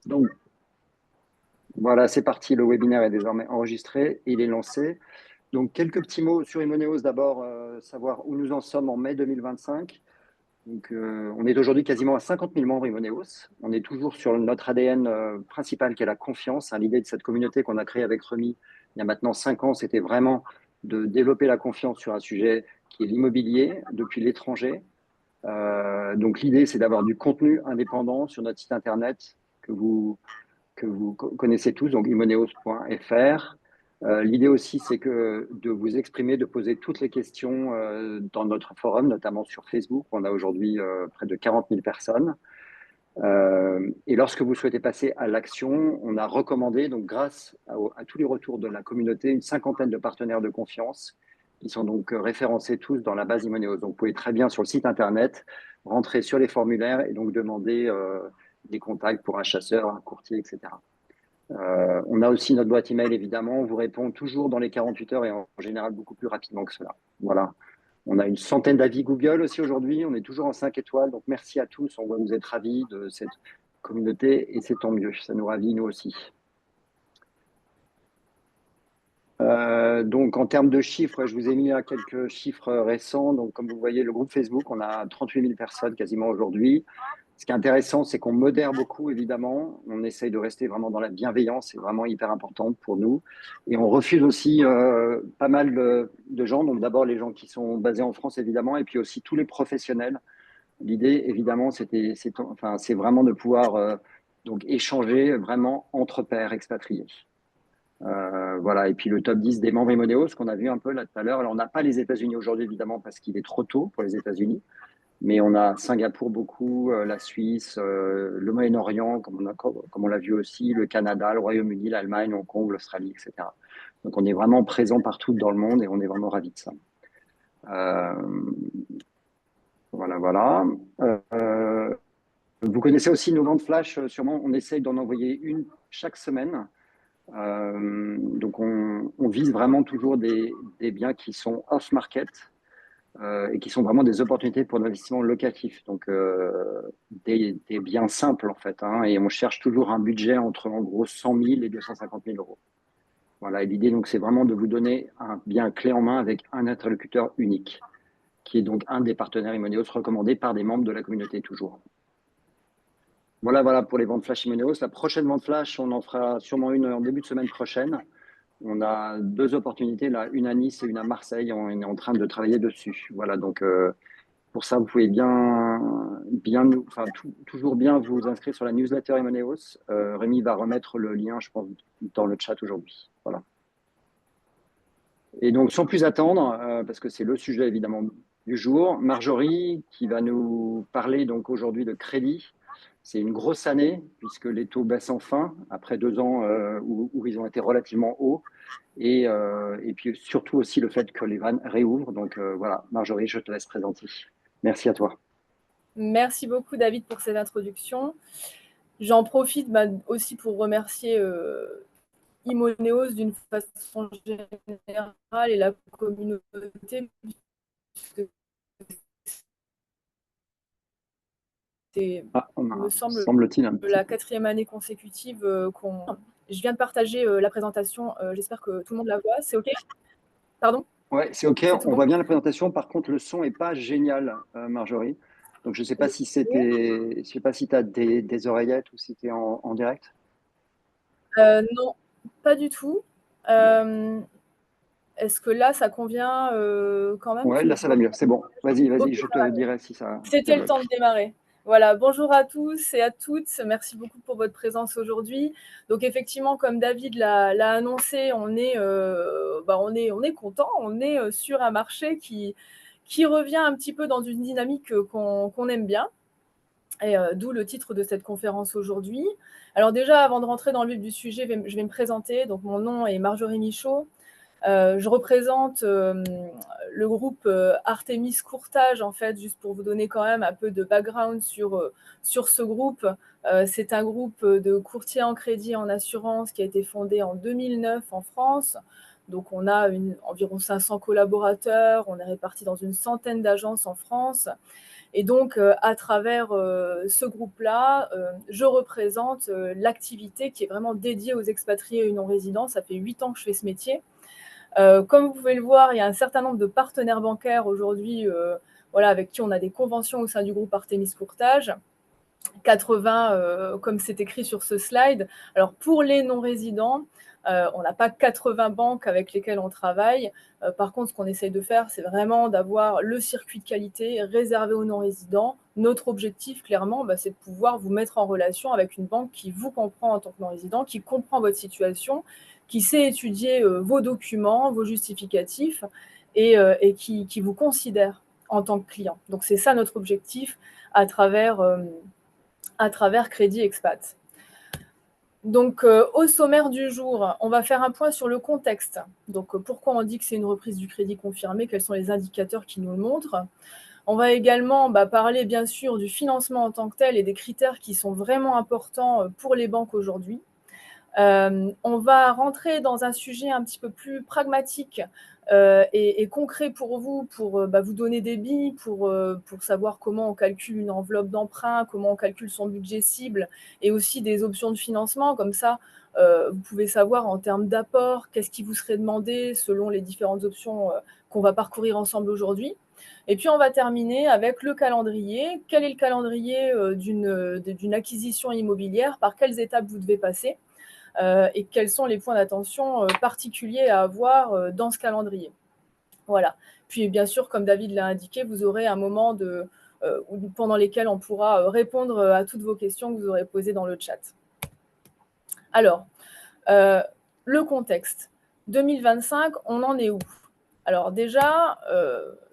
Donc voilà, c'est parti. Le webinaire est désormais enregistré. Il est lancé. Donc quelques petits mots sur Imoneos. D'abord, savoir où nous en sommes en mai 2025. Donc, on est aujourd'hui quasiment à 50 000 membres Imoneos. On est toujours sur notre ADN principal qui est la confiance. Hein. L'idée de cette communauté qu'on a créée avec Remy il y a maintenant 5 ans, c'était vraiment de développer la confiance sur un sujet qui est l'immobilier depuis l'étranger. Donc l'idée, c'est d'avoir du contenu indépendant sur notre site internet que vous connaissez tous, donc imoneos.fr. L'idée aussi, c'est que de vous exprimer, de poser toutes les questions dans notre forum, notamment sur Facebook. On a aujourd'hui près de 40 000 personnes. Et lorsque vous souhaitez passer à l'action, on a recommandé, donc grâce à tous les retours de la communauté, une cinquantaine de partenaires de confiance qui sont donc référencés tous dans la base Imoneos. Donc vous pouvez très bien sur le site internet rentrer sur les formulaires et donc demander des contacts pour un chasseur, un courtier, etc. On a aussi notre boîte email, évidemment. On vous répond toujours dans les 48 heures et en général beaucoup plus rapidement que cela. Voilà. On a une centaine d'avis Google aussi aujourd'hui. On est toujours en 5 étoiles. Donc, merci à tous. On va vous être ravis de cette communauté et c'est tant mieux. Ça nous ravit, nous aussi. Donc, en termes de chiffres, je vous ai mis là quelques chiffres récents. Donc, comme vous voyez, le groupe Facebook, on a 38 000 personnes quasiment aujourd'hui. Ce qui est intéressant, c'est qu'on modère beaucoup, évidemment. On essaye de rester vraiment dans la bienveillance, c'est vraiment hyper important pour nous. Et on refuse aussi pas mal de gens. Donc d'abord les gens qui sont basés en France, évidemment, et puis aussi tous les professionnels. L'idée, évidemment, c'est vraiment de pouvoir donc échanger vraiment entre pairs expatriés. Voilà. Et puis le top 10 des membres Imoneos, qu'on a vu un peu là tout à l'heure. Alors on n'a pas les États-Unis aujourd'hui, évidemment, parce qu'il est trop tôt pour les États-Unis. Mais on a Singapour beaucoup, la Suisse, le Moyen-Orient, comme on l'a vu aussi, le Canada, le Royaume-Uni, l'Allemagne, Hong Kong, l'Australie, etc. Donc on est vraiment présent partout dans le monde et on est vraiment ravis de ça. Euh, voilà, voilà. Vous connaissez aussi nos ventes flash, sûrement. On essaye d'en envoyer une chaque semaine. Donc on vise vraiment toujours des biens qui sont off-market, et qui sont vraiment des opportunités pour l'investissement locatif. Donc, des biens simples, en fait. Hein, et on cherche toujours un budget entre, en gros, 100 000 et 250 000 euros. Voilà, et l'idée, donc, c'est vraiment de vous donner un bien clé en main avec un interlocuteur unique, qui est donc un des partenaires Imoneos recommandés par des membres de la communauté, toujours. Voilà, voilà pour les ventes flash Imoneos. La prochaine vente flash, on en fera sûrement une en début de semaine prochaine. On a 2 opportunités, là, une à Nice et une à Marseille. On est en train de travailler dessus. Voilà, donc pour ça, vous pouvez toujours bien vous inscrire sur la newsletter Imoneos. Rémi va remettre le lien, je pense, dans le chat aujourd'hui. Voilà. Et donc, sans plus attendre, parce que c'est le sujet évidemment du jour, Marjorie qui va nous parler donc aujourd'hui de crédit. C'est une grosse année puisque les taux baissent enfin après 2 ans où ils ont été relativement hauts. Et puis surtout aussi le fait que les vannes réouvrent. Donc voilà, Marjorie, je te laisse présenter. Merci à toi. Merci beaucoup, David, pour cette introduction. J'en profite aussi pour remercier Imoneos d'une façon générale et la communauté, puisque c'est, Ah, on il a, me semble, semble-t-il, un petit la peu. 4e année consécutive qu'on... Je viens de partager la présentation, j'espère que tout le monde la voit. C'est OK? Pardon? Ouais, c'est OK, C'est tout on bon? voit bien la présentation. Par contre, le son n'est pas génial, Marjorie. Donc, je ne sais pas si je sais pas si tu as des oreillettes ou si tu es en direct. Non, pas du tout. Bon, Est-ce que là, ça convient quand même? ouais, Tu là, ça va mieux. C'est bon. Vas-y, OK, vas-y, je ça va te mieux. dirai si ça C'était le temps de bloque. démarrer. Voilà, bonjour à tous et à toutes. Merci beaucoup pour votre présence aujourd'hui. Donc effectivement, comme David l'a annoncé, on est content. On est sur un marché qui revient un petit peu dans une dynamique qu'on aime bien. Et d'où le titre de cette conférence aujourd'hui. Alors déjà, avant de rentrer dans le vif du sujet, je vais me présenter. Donc mon nom est Marjorie Michaud. Je représente le groupe Artemis Courtage, en fait, juste pour vous donner quand même un peu de background sur ce groupe. C'est un groupe de courtiers en crédit et en assurance qui a été fondé en 2009 en France. Donc, on a environ 500 collaborateurs, on est répartis dans une centaine d'agences en France. Et donc, à travers ce groupe-là, je représente l'activité qui est vraiment dédiée aux expatriés et non-résidents. Ça fait 8 ans que je fais ce métier. Comme vous pouvez le voir, il y a un certain nombre de partenaires bancaires aujourd'hui avec qui on a des conventions au sein du groupe Artemis Courtage. 80, comme c'est écrit sur ce slide. Alors, pour les non-résidents, on n'a pas 80 banques avec lesquelles on travaille. Par contre, ce qu'on essaye de faire, c'est vraiment d'avoir le circuit de qualité réservé aux non-résidents. Notre objectif, clairement, c'est de pouvoir vous mettre en relation avec une banque qui vous comprend en tant que non-résident, qui comprend votre situation, qui sait étudier vos documents, vos justificatifs et qui vous considère en tant que client. Donc, c'est ça notre objectif à travers Crédit Expat. Donc, au sommaire du jour, on va faire un point sur le contexte. Donc, pourquoi on dit que c'est une reprise du crédit confirmée, quels sont les indicateurs qui nous le montrent. On va également parler, bien sûr, du financement en tant que tel et des critères qui sont vraiment importants pour les banques aujourd'hui. On va rentrer dans un sujet un petit peu plus pragmatique et concret pour vous donner des billes, pour savoir comment on calcule une enveloppe d'emprunt, comment on calcule son budget cible et aussi des options de financement. Comme ça, vous pouvez savoir en termes d'apport, qu'est-ce qui vous serait demandé selon les différentes options qu'on va parcourir ensemble aujourd'hui. Et puis, on va terminer avec le calendrier. Quel est le calendrier d'une acquisition immobilière? Par quelles étapes vous devez passer? Et quels sont les points d'attention particuliers à avoir dans ce calendrier. Voilà. Puis bien sûr, comme David l'a indiqué, vous aurez un moment pendant lesquels on pourra répondre à toutes vos questions que vous aurez posées dans le chat. Alors, le contexte. 2025, on en est où? Alors déjà,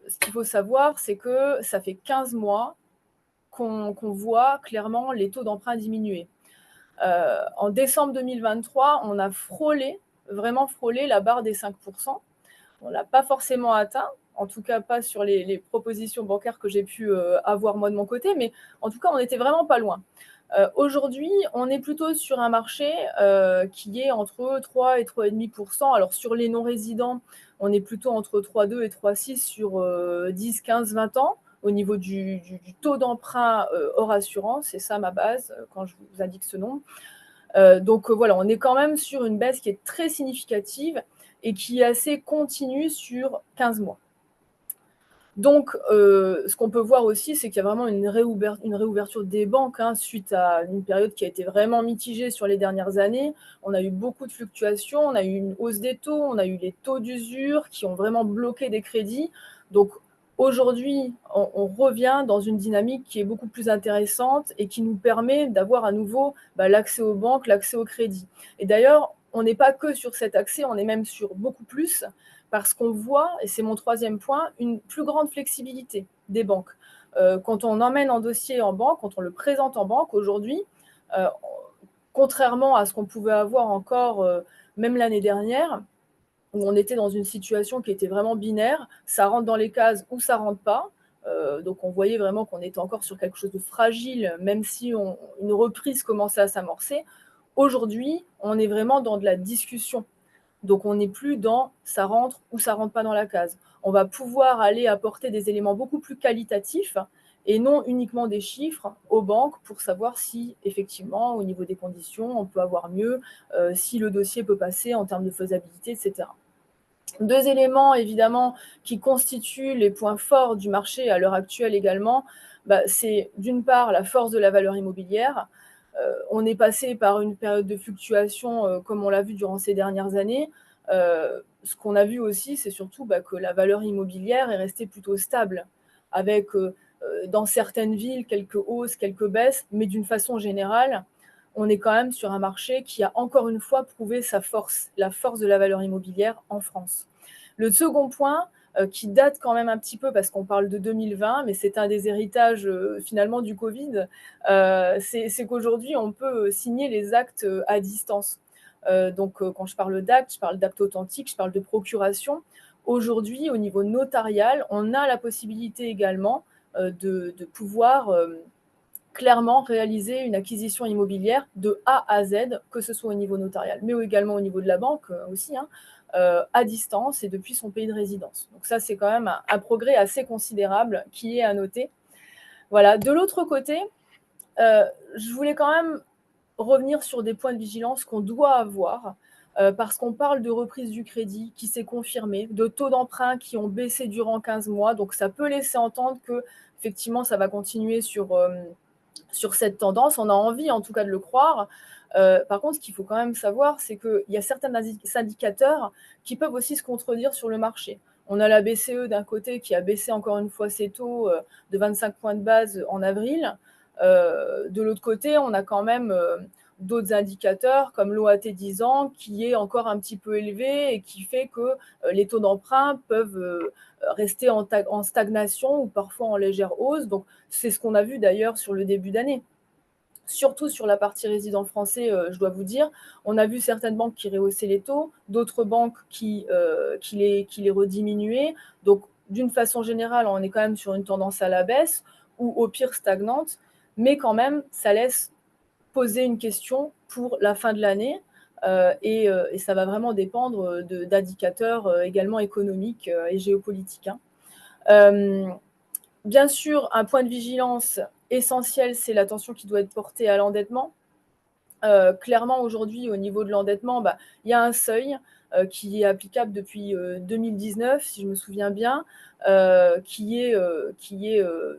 ce qu'il faut savoir, c'est que ça fait 15 mois qu'on voit clairement les taux d'emprunt diminuer. En décembre 2023, on a vraiment frôlé la barre des 5%. On ne l'a pas forcément atteint, en tout cas pas sur les propositions bancaires que j'ai pu avoir moi de mon côté, mais en tout cas, on n'était vraiment pas loin. Aujourd'hui, on est plutôt sur un marché qui est entre 3 et 3,5%. Alors sur les non-résidents, on est plutôt entre 3,2 et 3,6 sur 10, 15, 20 ans au niveau du taux d'emprunt hors assurance. C'est ça ma base quand je vous indique ce nombre. Donc voilà, on est quand même sur une baisse qui est très significative et qui est assez continue sur 15 mois. Donc, ce qu'on peut voir aussi, c'est qu'il y a vraiment une réouverture des banques suite à une période qui a été vraiment mitigée sur les dernières années. On a eu beaucoup de fluctuations, on a eu une hausse des taux, on a eu les taux d'usure qui ont vraiment bloqué des crédits. Donc, aujourd'hui, on revient dans une dynamique qui est beaucoup plus intéressante et qui nous permet d'avoir à nouveau l'accès aux banques, l'accès au crédit. Et d'ailleurs, on n'est pas que sur cet accès, on est même sur beaucoup plus, parce qu'on voit, et c'est mon troisième point, une plus grande flexibilité des banques. Quand on emmène un dossier en banque, quand on le présente en banque aujourd'hui, contrairement à ce qu'on pouvait avoir encore même l'année dernière, où on était dans une situation qui était vraiment binaire, ça rentre dans les cases ou ça rentre pas. Donc on voyait vraiment qu'on était encore sur quelque chose de fragile, même si une reprise commençait à s'amorcer. Aujourd'hui, on est vraiment dans de la discussion. Donc, on n'est plus dans ça rentre ou ça rentre pas dans la case. On va pouvoir aller apporter des éléments beaucoup plus qualitatifs et non uniquement des chiffres aux banques pour savoir si, effectivement, au niveau des conditions, on peut avoir mieux, si le dossier peut passer en termes de faisabilité, etc. Deux éléments, évidemment, qui constituent les points forts du marché à l'heure actuelle également, c'est d'une part la force de la valeur immobilière. On est passé par une période de fluctuation, comme on l'a vu durant ces dernières années. Ce qu'on a vu aussi, c'est surtout que la valeur immobilière est restée plutôt stable, avec dans certaines villes quelques hausses, quelques baisses, mais d'une façon générale, on est quand même sur un marché qui a encore une fois prouvé sa force, la force de la valeur immobilière en France. Le second point, qui date quand même un petit peu parce qu'on parle de 2020, mais c'est un des héritages finalement du Covid, c'est qu'aujourd'hui, on peut signer les actes à distance. Donc, quand je parle d'acte authentique, je parle de procuration. Aujourd'hui, au niveau notarial, on a la possibilité également de pouvoir clairement réaliser une acquisition immobilière de A à Z, que ce soit au niveau notarial, mais également au niveau de la banque aussi, à distance et depuis son pays de résidence. Donc ça, c'est quand même un progrès assez considérable qui est à noter. Voilà. De l'autre côté, je voulais quand même revenir sur des points de vigilance qu'on doit avoir, parce qu'on parle de reprise du crédit qui s'est confirmée, de taux d'emprunt qui ont baissé durant 15 mois. Donc ça peut laisser entendre que effectivement ça va continuer sur cette tendance. On a envie en tout cas de le croire. Par contre, ce qu'il faut quand même savoir, c'est qu'il y a certains indicateurs qui peuvent aussi se contredire sur le marché. On a la BCE d'un côté qui a baissé encore une fois ses taux de 25 points de base en avril. De l'autre côté, on a quand même d'autres indicateurs comme l'OAT 10 ans qui est encore un petit peu élevé et qui fait que les taux d'emprunt peuvent rester en stagnation ou parfois en légère hausse. Donc, c'est ce qu'on a vu d'ailleurs sur le début d'année. Surtout sur la partie résident français, je dois vous dire, on a vu certaines banques qui rehaussaient les taux, d'autres banques qui les rediminuaient. Donc, d'une façon générale, on est quand même sur une tendance à la baisse ou au pire stagnante, mais quand même, ça laisse poser une question pour la fin de l'année. Et ça va vraiment dépendre d'indicateurs également économiques et géopolitiques. Bien sûr, un point de vigilance essentiel, c'est l'attention qui doit être portée à l'endettement. Clairement, aujourd'hui, au niveau de l'endettement, il y a un seuil qui est applicable depuis 2019, si je me souviens bien, qui est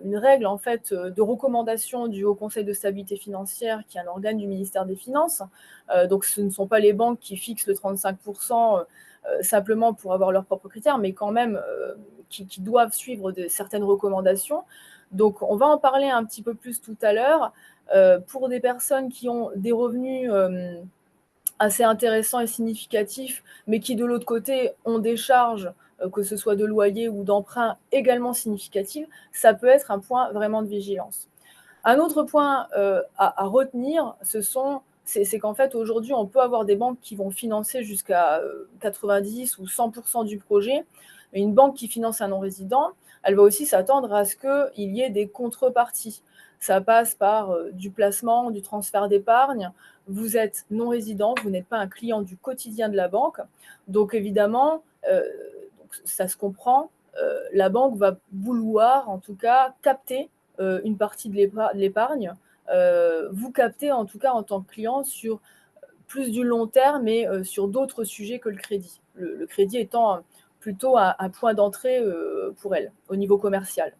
une règle en fait de recommandation du Haut Conseil de stabilité financière, qui est un organe du ministère des Finances. Donc, ce ne sont pas les banques qui fixent le 35% simplement pour avoir leurs propres critères, mais quand même qui doivent suivre certaines recommandations. Donc, on va en parler un petit peu plus tout à l'heure. Pour des personnes qui ont des revenus assez intéressants et significatifs, mais qui de l'autre côté ont des charges, que ce soit de loyer ou d'emprunt, également significatives, ça peut être un point vraiment de vigilance. Un autre point à retenir, c'est qu'en fait aujourd'hui on peut avoir des banques qui vont financer jusqu'à 90 ou 100% du projet, mais une banque qui finance un non-résident, elle va aussi s'attendre à ce qu'il y ait des contreparties. Ça passe par du placement, du transfert d'épargne. Vous êtes non-résident, vous n'êtes pas un client du quotidien de la banque. Donc évidemment, ça se comprend, la banque va vouloir en tout cas capter une partie de l'épargne. Vous captez en tout cas en tant que client sur plus du long terme et sur d'autres sujets que le crédit. Le crédit étant plutôt un point d'entrée pour elle au niveau commercial.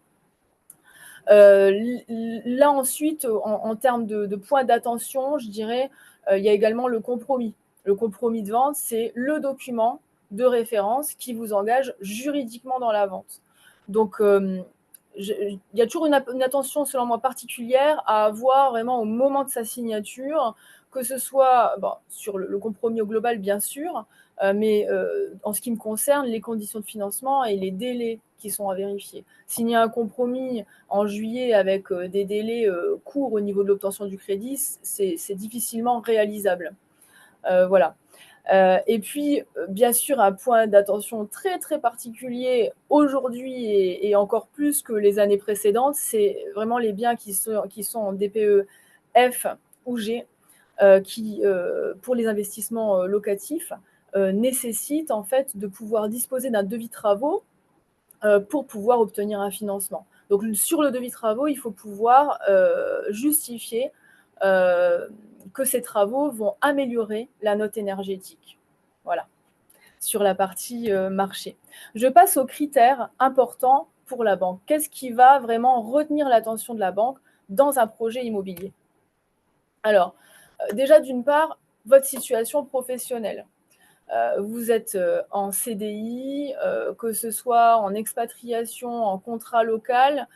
Là ensuite, en termes de points d'attention, je dirais, il y a également le compromis. Le compromis de vente, c'est le document de référence qui vous engage juridiquement dans la vente. Donc, il y a toujours une attention, selon moi, particulière à avoir vraiment au moment de sa signature, que ce soit sur le compromis au global, bien sûr, mais en ce qui me concerne, les conditions de financement et les délais qui sont à vérifier. Signer un compromis en juillet avec des délais courts au niveau de l'obtention du crédit, c'est difficilement réalisable. Voilà. Et puis, bien sûr, un point d'attention très, très particulier aujourd'hui et encore plus que les années précédentes, c'est vraiment les biens qui sont en DPE F ou G, qui, pour les investissements locatifs, nécessitent en fait de pouvoir disposer d'un devis travaux pour pouvoir obtenir un financement. Donc, sur le devis travaux, il faut pouvoir justifier que ces travaux vont améliorer la note énergétique. Voilà, sur la partie marché. Je passe aux critères importants pour la banque. Qu'est-ce qui va vraiment retenir l'attention de la banque dans un projet immobilier? Alors, déjà, d'une part, votre situation professionnelle. Vous êtes en CDI, que ce soit en expatriation, en contrat local,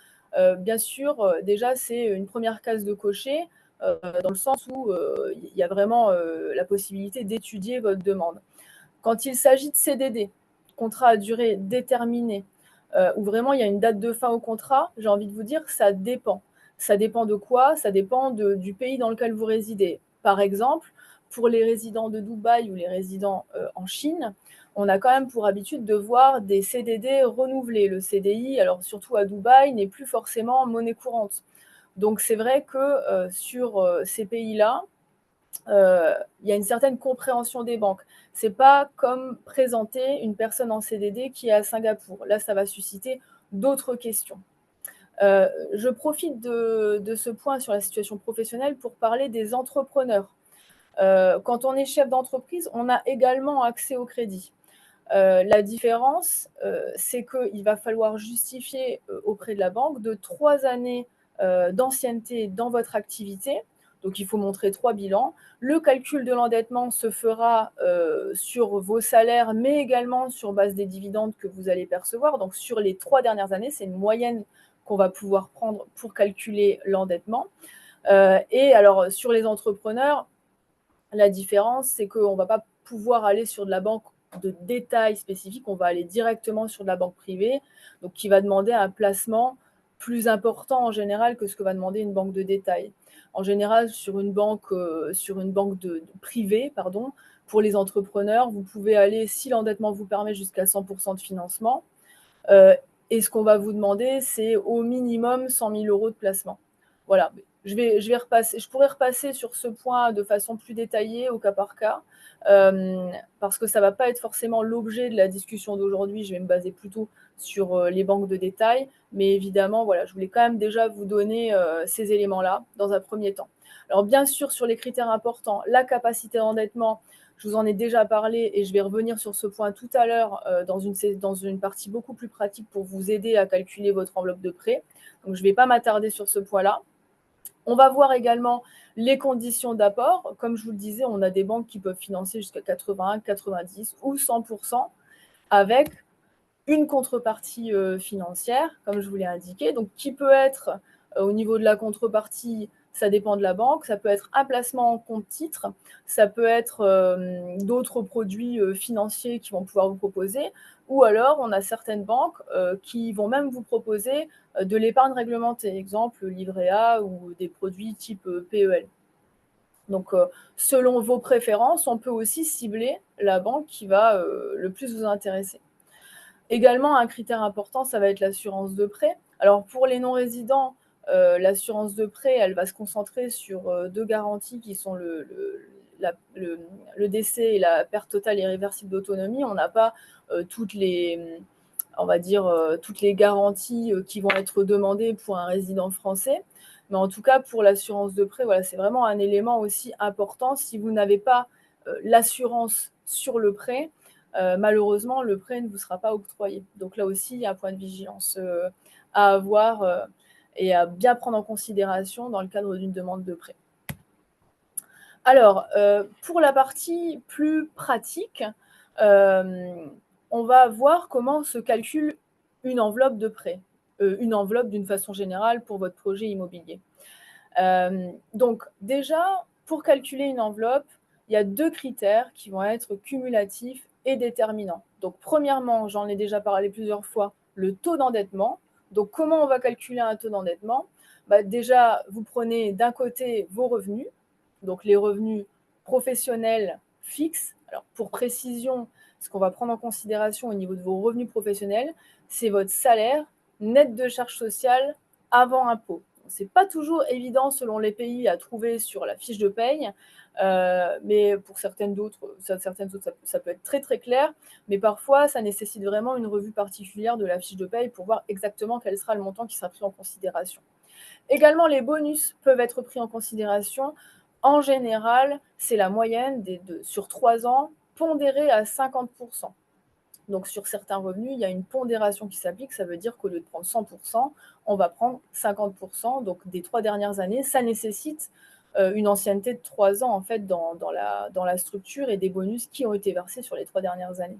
bien sûr, déjà, c'est une première case de cocher, dans le sens où il y a vraiment la possibilité d'étudier votre demande. Quand il s'agit de CDD, contrat à durée déterminée, où vraiment il y a une date de fin au contrat, j'ai envie de vous dire que ça dépend. Ça dépend de quoi? Ça dépend du pays dans lequel vous résidez. Par exemple, pour les résidents de Dubaï ou les résidents en Chine, on a quand même pour habitude de voir des CDD renouvelés. Le CDI, alors surtout à Dubaï, n'est plus forcément monnaie courante. Donc c'est vrai que sur ces pays-là, il y a une certaine compréhension des banques. C'est pas comme présenter une personne en CDD qui est à Singapour. Là, ça va susciter d'autres questions. Je profite de ce point sur la situation professionnelle pour parler des entrepreneurs. Quand on est chef d'entreprise, on a également accès au crédit. La différence, c'est qu'il va falloir justifier auprès de la banque de 3 années d'ancienneté dans votre activité. Donc, il faut montrer 3 bilans. Le calcul de l'endettement se fera sur vos salaires, mais également sur base des dividendes que vous allez percevoir. Donc, sur les 3 dernières années, c'est une moyenne qu'on va pouvoir prendre pour calculer l'endettement. Et alors, sur les entrepreneurs, la différence, c'est qu'on ne va pas pouvoir aller sur de la banque de détail spécifique, on va aller directement sur de la banque privée, donc qui va demander un placement plus important en général que ce que va demander une banque de détail. En général, sur une banque privée, pour les entrepreneurs, vous pouvez aller, si l'endettement vous permet, jusqu'à 100% de financement. Et ce qu'on va vous demander, c'est au minimum 100 000 euros de placement. Voilà. Je pourrais repasser sur ce point de façon plus détaillée, au cas par cas, parce que ça ne va pas être forcément l'objet de la discussion d'aujourd'hui. Je vais me baser plutôt sur les banques de détail. Mais évidemment, voilà, je voulais quand même déjà vous donner ces éléments-là dans un premier temps. Alors bien sûr, sur les critères importants, la capacité d'endettement, je vous en ai déjà parlé et je vais revenir sur ce point tout à l'heure dans une partie beaucoup plus pratique pour vous aider à calculer votre enveloppe de prêt. Donc, je ne vais pas m'attarder sur ce point-là. On va voir également les conditions d'apport. Comme je vous le disais, on a des banques qui peuvent financer jusqu'à 80, 90 ou 100% avec une contrepartie financière, comme je vous l'ai indiqué. Donc, qui peut être au niveau de la contrepartie, ça dépend de la banque, ça peut être un placement en compte titre, ça peut être d'autres produits financiers qui vont pouvoir vous proposer, ou alors on a certaines banques qui vont même vous proposer de l'épargne réglementée, exemple livret A ou des produits type PEL. Donc, selon vos préférences, on peut aussi cibler la banque qui va le plus vous intéresser. Également, un critère important, ça va être l'assurance de prêt. Alors, pour les non-résidents, l'assurance de prêt, elle va se concentrer sur 2 garanties qui sont le décès et la perte totale irréversible d'autonomie. On n'a pas toutes les garanties qui vont être demandées pour un résident français. Mais en tout cas, pour l'assurance de prêt, voilà, c'est vraiment un élément aussi important. Si vous n'avez pas l'assurance sur le prêt, malheureusement, le prêt ne vous sera pas octroyé. Donc là aussi, il y a un point de vigilance à avoir et à bien prendre en considération dans le cadre d'une demande de prêt. Alors, pour la partie plus pratique, on va voir comment se calcule une enveloppe de prêt, une enveloppe d'une façon générale pour votre projet immobilier. Donc déjà, pour calculer une enveloppe, il y a 2 critères qui vont être cumulatifs et déterminants. Donc premièrement, j'en ai déjà parlé plusieurs fois, le taux d'endettement. Donc comment on va calculer un taux d'endettement ? Déjà, vous prenez d'un côté vos revenus, donc les revenus professionnels fixes. Alors pour précision, ce qu'on va prendre en considération au niveau de vos revenus professionnels, c'est votre salaire net de charges sociales avant impôt. Ce n'est pas toujours évident selon les pays à trouver sur la fiche de paye, mais pour certaines autres, ça peut être très très clair, mais parfois ça nécessite vraiment une revue particulière de la fiche de paye pour voir exactement quel sera le montant qui sera pris en considération. Également, les bonus peuvent être pris en considération. En général, c'est la moyenne sur 3 ans, pondérée à 50%. Donc, sur certains revenus, il y a une pondération qui s'applique. Ça veut dire qu'au lieu de prendre 100%, on va prendre 50%. Donc, des 3 dernières années, ça nécessite une ancienneté de 3 ans en fait, dans la structure et des bonus qui ont été versés sur les 3 dernières années.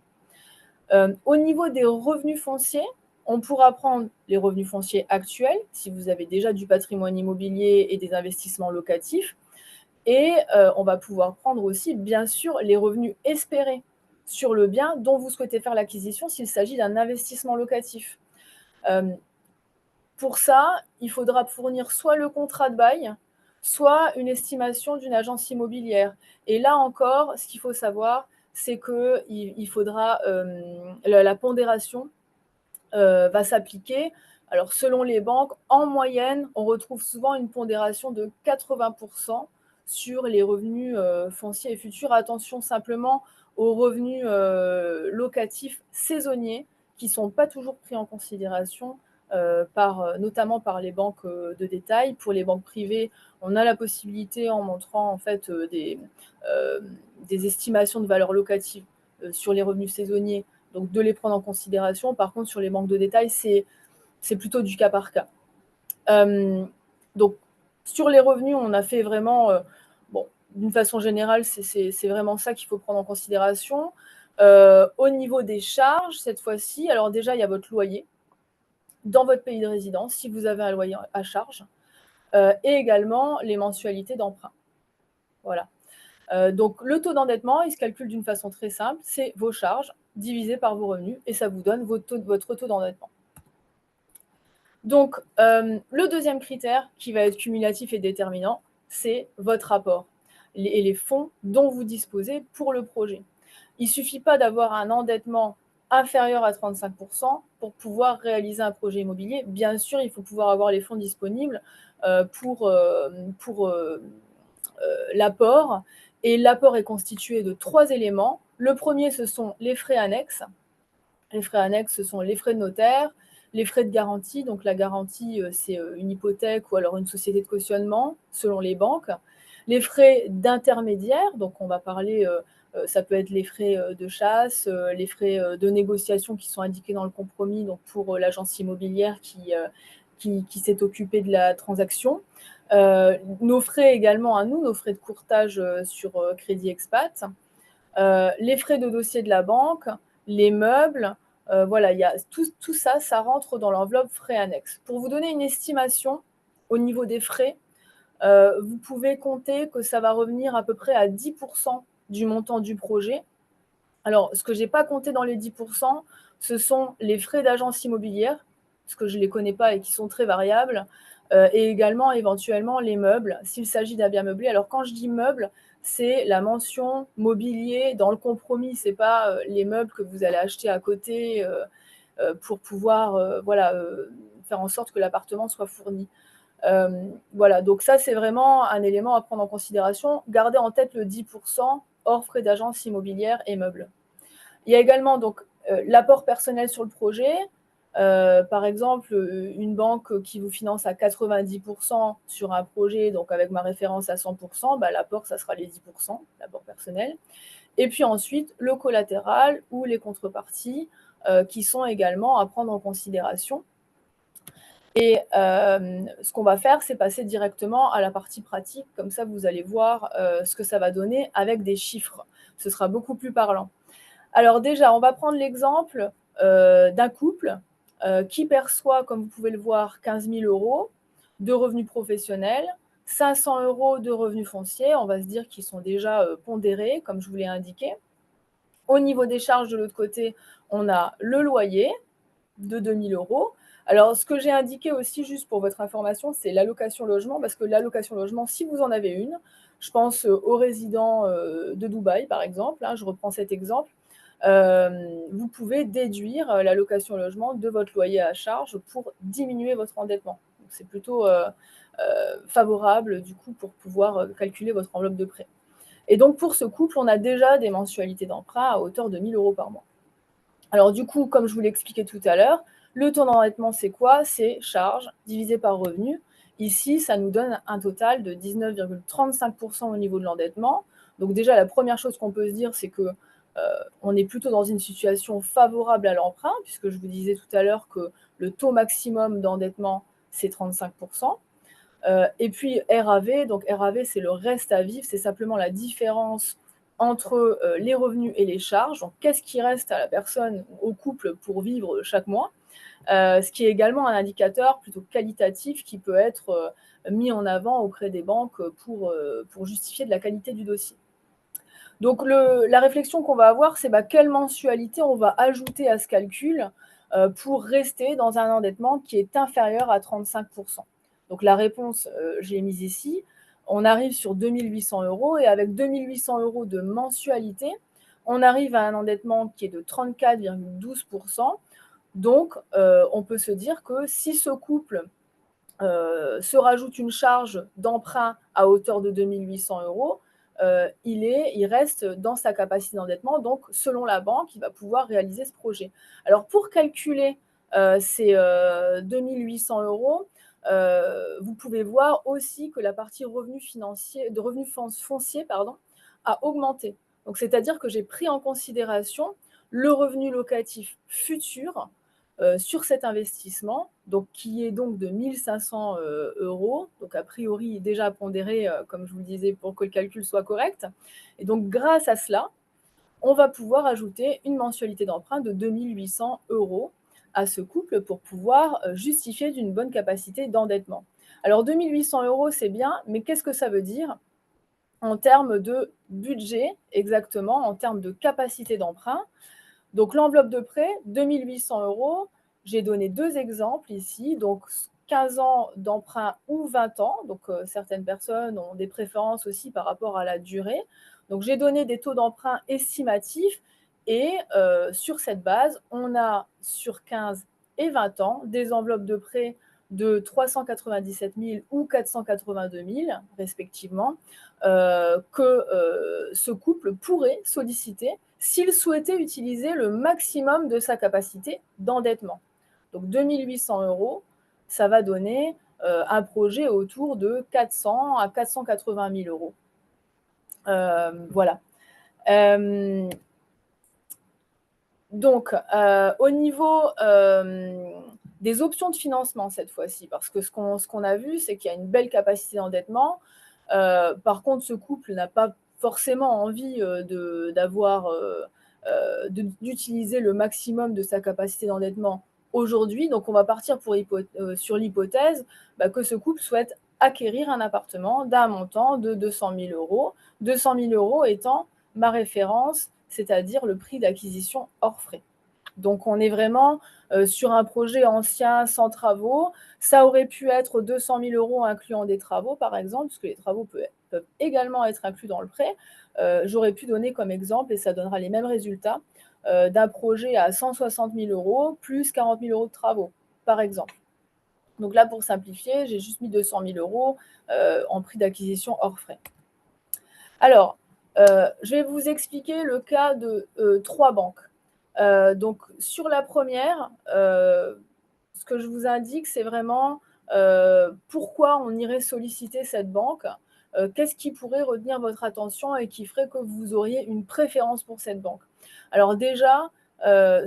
Au niveau des revenus fonciers, on pourra prendre les revenus fonciers actuels, si vous avez déjà du patrimoine immobilier et des investissements locatifs. Et on va pouvoir prendre aussi, bien sûr, les revenus espérés sur le bien dont vous souhaitez faire l'acquisition s'il s'agit d'un investissement locatif. Pour ça, il faudra fournir soit le contrat de bail, soit une estimation d'une agence immobilière. Et là encore, ce qu'il faut savoir, c'est qu'il faudra la pondération va s'appliquer. Alors, selon les banques, en moyenne, on retrouve souvent une pondération de 80% sur les revenus fonciers et futurs. Attention simplement aux revenus locatifs saisonniers qui ne sont pas toujours pris en considération notamment par les banques de détail. Pour les banques privées, on a la possibilité, en montrant en fait des estimations de valeur locative sur les revenus saisonniers, donc de les prendre en considération. Par contre, sur les banques de détail, c'est plutôt du cas par cas. Donc, sur les revenus, on a fait vraiment, d'une façon générale, c'est vraiment ça qu'il faut prendre en considération. Au niveau des charges, cette fois-ci, alors déjà, il y a votre loyer dans votre pays de résidence, si vous avez un loyer à charge, et également les mensualités d'emprunt. Voilà. Donc, le taux d'endettement, il se calcule d'une façon très simple, c'est vos charges divisées par vos revenus, et ça vous donne votre taux d'endettement. Donc, le deuxième critère qui va être cumulatif et déterminant, c'est votre rapport et les fonds dont vous disposez pour le projet. Il ne suffit pas d'avoir un endettement inférieur à 35% pour pouvoir réaliser un projet immobilier. Bien sûr, il faut pouvoir avoir les fonds disponibles pour l'apport. Et l'apport est constitué de 3 éléments. Le premier, ce sont les frais annexes. Les frais annexes, ce sont les frais de notaire, les frais de garantie. Donc la garantie, c'est une hypothèque ou alors une société de cautionnement, selon les banques. Les frais d'intermédiaire, donc on va parler, ça peut être les frais de chasse, les frais de négociation qui sont indiqués dans le compromis, donc pour l'agence immobilière qui s'est occupée de la transaction. Nos frais également à nous, nos frais de courtage sur Crédit Expat. Les frais de dossier de la banque, les meubles, voilà, il y a tout ça, ça rentre dans l'enveloppe frais annexes. Pour vous donner une estimation au niveau des frais, vous pouvez compter que ça va revenir à peu près à 10% du montant du projet. Alors, ce que je n'ai pas compté dans les 10%, ce sont les frais d'agence immobilière, parce que je ne les connais pas et qui sont très variables, et également éventuellement les meubles, s'il s'agit d'un bien meublé. Alors, quand je dis meubles, c'est la mention mobilier dans le compromis, ce n'est pas les meubles que vous allez acheter à côté pour pouvoir faire en sorte que l'appartement soit fourni. Voilà, donc ça, c'est vraiment un élément à prendre en considération. Gardez en tête le 10% hors frais d'agence immobilière et meubles. Il y a également donc l'apport personnel sur le projet. Par exemple, une banque qui vous finance à 90% sur un projet, donc avec ma référence à 100%, l'apport, ça sera les 10%, l'apport personnel. Et puis ensuite, le collatéral ou les contreparties qui sont également à prendre en considération. Et ce qu'on va faire, c'est passer directement à la partie pratique. Comme ça, vous allez voir ce que ça va donner avec des chiffres. Ce sera beaucoup plus parlant. Alors déjà, on va prendre l'exemple d'un couple qui perçoit, comme vous pouvez le voir, 15 000 euros de revenus professionnels, 500 euros de revenus fonciers. On va se dire qu'ils sont déjà pondérés, comme je vous l'ai indiqué. Au niveau des charges, de l'autre côté, on a le loyer de 2 000 euros. Alors, ce que j'ai indiqué aussi, juste pour votre information, c'est l'allocation logement, parce que l'allocation logement, si vous en avez une, je pense aux résidents de Dubaï, par exemple, je reprends cet exemple, vous pouvez déduire l'allocation logement de votre loyer à charge pour diminuer votre endettement. Donc, c'est plutôt favorable, du coup, pour pouvoir calculer votre enveloppe de prêt. Et donc, pour ce couple, on a déjà des mensualités d'emprunt à hauteur de 1 000 euros par mois. Alors du coup, comme je vous l'ai expliqué tout à l'heure, le taux d'endettement, c'est quoi? C'est charge divisé par revenu. Ici, ça nous donne un total de 19,35% au niveau de l'endettement. Donc déjà, la première chose qu'on peut se dire, c'est que on est plutôt dans une situation favorable à l'emprunt, puisque je vous disais tout à l'heure que le taux maximum d'endettement, c'est 35%. Et puis RAV, donc RAV, c'est le reste à vivre, c'est simplement la différence entre les revenus et les charges. Donc, qu'est-ce qui reste à la personne, au couple, pour vivre chaque mois, ce qui est également un indicateur plutôt qualitatif qui peut être mis en avant auprès des banques pour justifier de la qualité du dossier. Donc, la réflexion qu'on va avoir, c'est quelle mensualité on va ajouter à ce calcul pour rester dans un endettement qui est inférieur à 35%. Donc, la réponse, je l'ai mise ici. On arrive sur 2 800 euros et avec 2 800 euros de mensualité, on arrive à un endettement qui est de 34,12%. Donc, on peut se dire que si ce couple se rajoute une charge d'emprunt à hauteur de 2 800 euros, il reste dans sa capacité d'endettement. Donc, selon la banque, il va pouvoir réaliser ce projet. Alors, pour calculer c'est 2 800 €. Vous pouvez voir aussi que la partie revenus fonciers a augmenté. Donc, c'est-à-dire que j'ai pris en considération le revenu locatif futur sur cet investissement, donc, qui est donc de 1 500 €, donc a priori déjà pondéré, comme je vous le disais, pour que le calcul soit correct. Et donc, grâce à cela, on va pouvoir ajouter une mensualité d'emprunt de 2 800 € à ce couple pour pouvoir justifier d'une bonne capacité d'endettement. Alors 2 800 €, c'est bien, mais qu'est-ce que ça veut dire en termes de budget, exactement, en termes de capacité d'emprunt? Donc l'enveloppe de prêt, 2 800 €, j'ai donné 2 exemples ici, donc 15 ans d'emprunt ou 20 ans, donc certaines personnes ont des préférences aussi par rapport à la durée. Donc j'ai donné des taux d'emprunt estimatifs et sur cette base, on a sur 15 et 20 ans des enveloppes de prêt de 397 000 ou 482 000 respectivement, que ce couple pourrait solliciter s'il souhaitait utiliser le maximum de sa capacité d'endettement. Donc 2 800 €, ça va donner un projet autour de 400 à 480 000 €. Voilà. Donc, au niveau des options de financement cette fois-ci, parce que ce qu'on a vu, c'est qu'il y a une belle capacité d'endettement. Par contre, ce couple n'a pas forcément envie d'utiliser le maximum de sa capacité d'endettement aujourd'hui. Donc, on va partir sur l'hypothèse que ce couple souhaite acquérir un appartement d'un montant de 200 000 €. 200 000 € étant ma référence, c'est-à-dire le prix d'acquisition hors frais. Donc, on est vraiment sur un projet ancien sans travaux. Ça aurait pu être 200 000 € incluant des travaux, par exemple, parce que les travaux peuvent également être inclus dans le prêt. J'aurais pu donner comme exemple, et ça donnera les mêmes résultats, d'un projet à 160 000 € plus 40 000 € de travaux, par exemple. Donc là, pour simplifier, j'ai juste mis 200 000 € en prix d'acquisition hors frais. Alors, je vais vous expliquer le cas de 3 banques. Donc, sur la première, ce que je vous indique, c'est vraiment pourquoi on irait solliciter cette banque. Qu'est-ce qui pourrait retenir votre attention et qui ferait que vous auriez une préférence pour cette banque? Alors déjà,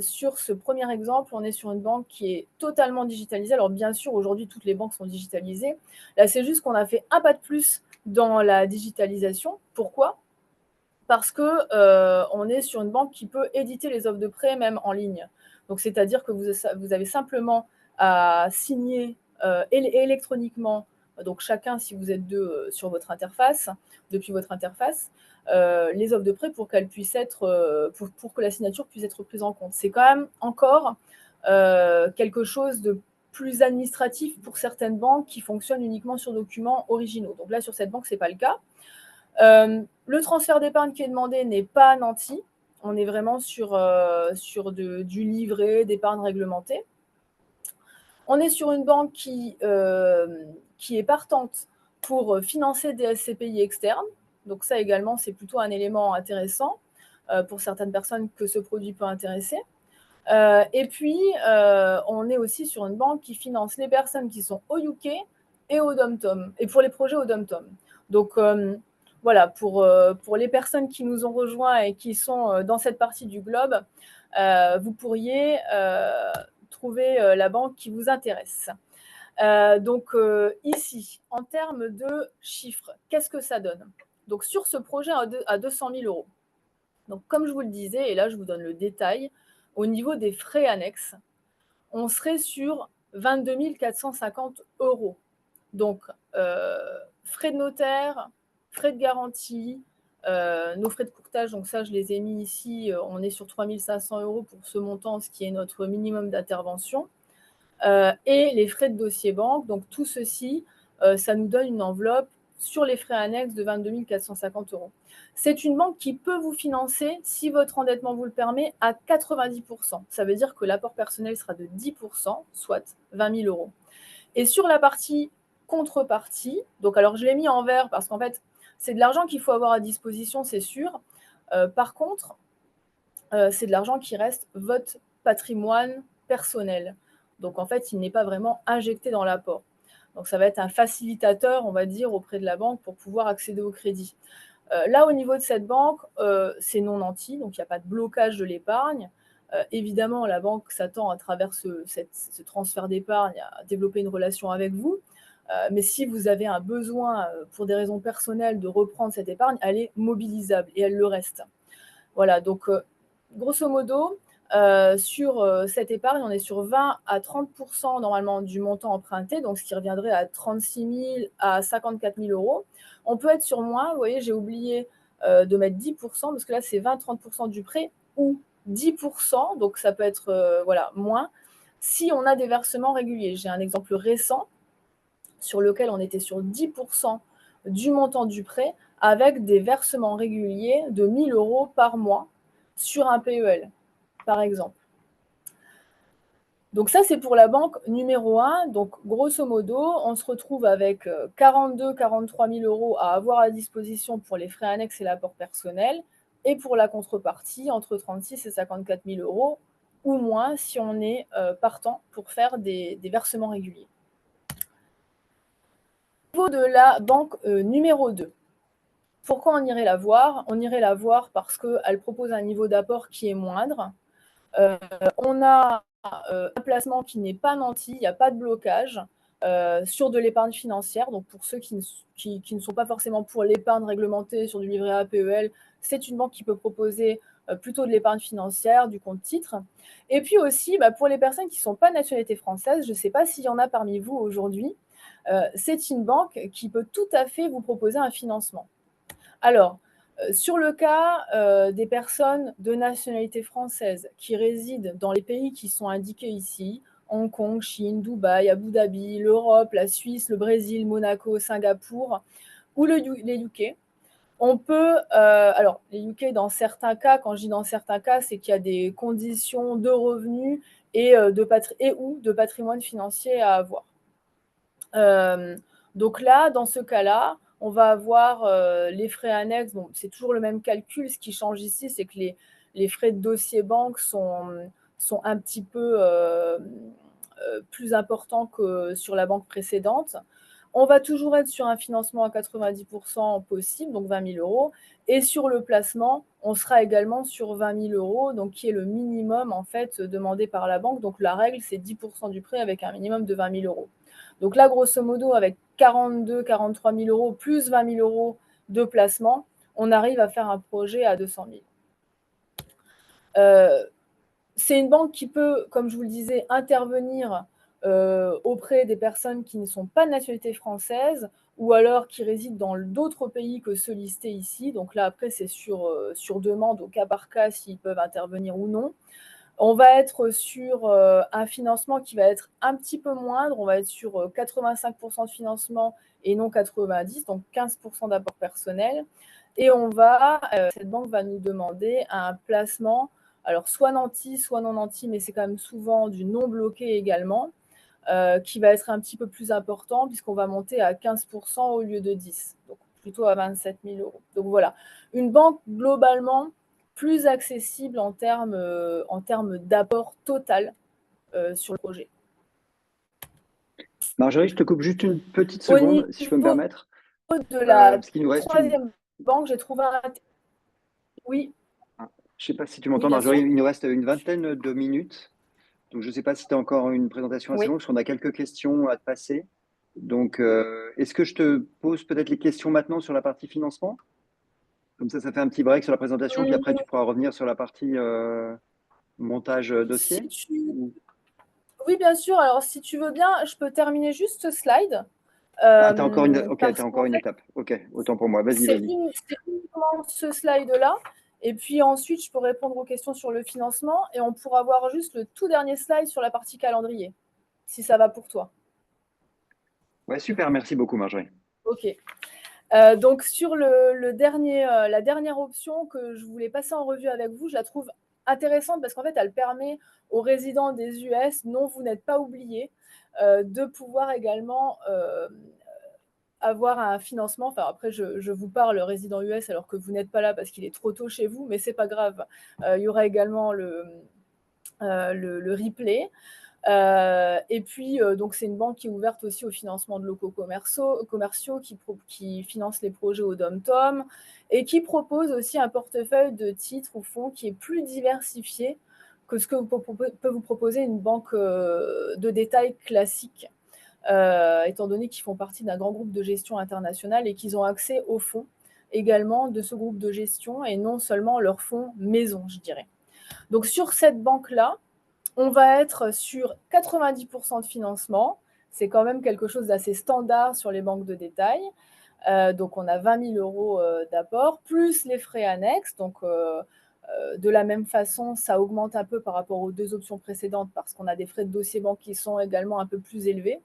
sur ce premier exemple, on est sur une banque qui est totalement digitalisée. Alors bien sûr, aujourd'hui, toutes les banques sont digitalisées. Là, c'est juste qu'on a fait un pas de plus dans la digitalisation. Pourquoi? Parce que on est sur une banque qui peut éditer les offres de prêt même en ligne. Donc, c'est-à-dire que vous avez simplement à signer électroniquement, donc chacun, si vous êtes deux, sur votre interface, depuis votre interface, les offres de prêt pour qu'elles puissent être, pour que la signature puisse être prise en compte. C'est quand même encore quelque chose de plus administratif pour certaines banques qui fonctionnent uniquement sur documents originaux. Donc là, sur cette banque, ce n'est pas le cas. Le transfert d'épargne qui est demandé n'est pas nanti. On est vraiment sur du livret d'épargne réglementée. On est sur une banque qui est partante pour financer des SCPI externes. Donc ça également, c'est plutôt un élément intéressant pour certaines personnes que ce produit peut intéresser. Et puis, on est aussi sur une banque qui finance les personnes qui sont au UK et au DOM-TOM, et pour les projets au DOM-TOM. Donc, voilà, pour les personnes qui nous ont rejoints et qui sont dans cette partie du globe, vous pourriez trouver la banque qui vous intéresse. Donc, ici, en termes de chiffres, qu'est-ce que ça donne? Donc, sur ce projet à 200 000 €, donc, comme je vous le disais, et là, je vous donne le détail, au niveau des frais annexes, on serait sur 22 450 €. Donc, frais de notaire, frais de garantie, nos frais de courtage, donc ça, je les ai mis ici, on est sur 3 500 € pour ce montant, ce qui est notre minimum d'intervention, et les frais de dossier banque. Donc, tout ceci, ça nous donne une enveloppe sur les frais annexes de 22 450 €. C'est une banque qui peut vous financer, si votre endettement vous le permet, à 90%. Ça veut dire que l'apport personnel sera de 10%, soit 20 000 €. Et sur la partie contrepartie, donc alors je l'ai mis en vert parce qu'en fait, c'est de l'argent qu'il faut avoir à disposition, c'est sûr. Par contre, c'est de l'argent qui reste votre patrimoine personnel. Donc, en fait, il n'est pas vraiment injecté dans l'apport. Donc, ça va être un facilitateur, on va dire, auprès de la banque pour pouvoir accéder au crédit. Là, au niveau de cette banque, c'est non nanti, donc il n'y a pas de blocage de l'épargne. Évidemment, la banque s'attend à travers ce transfert d'épargne à développer une relation avec vous. Mais si vous avez un besoin, pour des raisons personnelles, de reprendre cette épargne, elle est mobilisable et elle le reste. Voilà, donc grosso modo, sur cette épargne, on est sur 20 à 30% normalement du montant emprunté, donc ce qui reviendrait à 36 000 à 54 000 euros. On peut être sur moins, vous voyez, j'ai oublié de mettre 10%, parce que là, c'est 20-30% du prêt ou 10%, donc ça peut être voilà, moins, si on a des versements réguliers. J'ai un exemple récent sur lequel on était sur 10% du montant du prêt avec des versements réguliers de 1 000 euros par mois sur un PEL, par exemple. Donc ça, c'est pour la banque numéro 1. Donc grosso modo, on se retrouve avec 42-43 000 euros à avoir à disposition pour les frais annexes et l'apport personnel, et pour la contrepartie, entre 36 et 54 000 euros, ou moins si on est partant pour faire des versements réguliers. Au niveau de la banque numéro 2, pourquoi on irait la voir? On irait la voir parce qu'elle propose un niveau d'apport qui est moindre. On a un placement qui n'est pas nanti, il n'y a pas de blocage sur de l'épargne financière. Donc pour ceux qui ne sont pas forcément pour l'épargne réglementée sur du livret A, PEL, c'est une banque qui peut proposer plutôt de l'épargne financière, du compte titre. Et puis aussi, pour les personnes qui ne sont pas de nationalité française, je ne sais pas s'il y en a parmi vous aujourd'hui, c'est une banque qui peut tout à fait vous proposer un financement. Alors, sur le cas des personnes de nationalité française qui résident dans les pays qui sont indiqués ici, Hong Kong, Chine, Dubaï, Abu Dhabi, l'Europe, la Suisse, le Brésil, Monaco, Singapour ou les UK, on peut, alors les UK dans certains cas, quand je dis dans certains cas, c'est qu'il y a des conditions de revenus et ou de patrimoine financier à avoir. Donc là, dans ce cas-là, on va avoir les frais annexes. Bon, c'est toujours le même calcul. Ce qui change ici, c'est que les frais de dossier banque sont un petit peu plus importants que sur la banque précédente. On va toujours être sur un financement à 90% possible, donc 20 000 euros. Et sur le placement, on sera également sur 20 000 euros, donc qui est le minimum en fait demandé par la banque. Donc la règle, c'est 10% du prêt avec un minimum de 20 000 euros. Donc là, grosso modo, avec 42-43 000 euros plus 20 000 euros de placement, on arrive à faire un projet à 200 000. C'est une banque qui peut, comme je vous le disais, intervenir auprès des personnes qui ne sont pas de nationalité française ou alors qui résident dans d'autres pays que ceux listés ici. Donc là, après, c'est sur demande, au cas par cas, s'ils peuvent intervenir ou non. On va être sur un financement qui va être un petit peu moindre. On va être sur 85% de financement et non 90%, donc 15% d'apport personnel. Et cette banque va nous demander un placement, alors soit nanti, soit non nanti, mais c'est quand même souvent du non bloqué également, qui va être un petit peu plus important puisqu'on va monter à 15% au lieu de 10%, donc plutôt à 27 000 euros. Donc voilà, une banque globalement plus accessible en termes d'apport total sur le projet. Marjorie, je te coupe juste une petite Au seconde, si je peux me niveau permettre. de la Parce qu'il nous reste troisième banque, j'ai trouvé un... Oui. Je ne sais pas si tu Oui, m'entends, bien Marjorie, sûr. il nous reste une vingtaine de minutes. Donc, je ne sais pas si tu as encore une présentation assez Oui. longue, parce qu'on a quelques questions à te passer. Donc, est-ce que je te pose peut-être les questions maintenant sur la partie financement? Comme ça fait un petit break sur la présentation, puis après, tu pourras revenir sur la partie montage dossier. Oui, bien sûr. Alors, si tu veux bien, je peux terminer juste ce slide. Ah, tu as encore Parce qu'en une fait, étape. Ok, autant pour moi. Vas-y, c'est vas-y. uniquement ce slide-là. Et puis ensuite, je peux répondre aux questions sur le financement et on pourra voir juste le tout dernier slide sur la partie calendrier, si ça va pour toi. Ouais, super, merci beaucoup, Marjorie. Ok. Donc sur la dernière option que je voulais passer en revue avec vous, je la trouve intéressante parce qu'en fait, elle permet aux résidents des US, non, vous n'êtes pas oubliés, de pouvoir également avoir un financement. Enfin, après, je vous parle résident US alors que vous n'êtes pas là parce qu'il est trop tôt chez vous, mais c'est pas grave. Il y aura également le replay. Et puis, donc c'est une banque qui est ouverte aussi au financement de locaux commerciaux qui finance les projets au DOM-TOM et qui propose aussi un portefeuille de titres ou fonds qui est plus diversifié que ce que peut vous proposer une banque de détail classique, étant donné qu'ils font partie d'un grand groupe de gestion international et qu'ils ont accès aux fonds également de ce groupe de gestion et non seulement leurs fonds maison, je dirais. Donc sur cette banque-là, on va être sur 90% de financement. C'est quand même quelque chose d'assez standard sur les banques de détail. Donc, on a 20 000 euros d'apport, plus les frais annexes. Donc, de la même façon, ça augmente un peu par rapport aux deux options précédentes parce qu'on a des frais de dossier banque qui sont également un peu plus élevés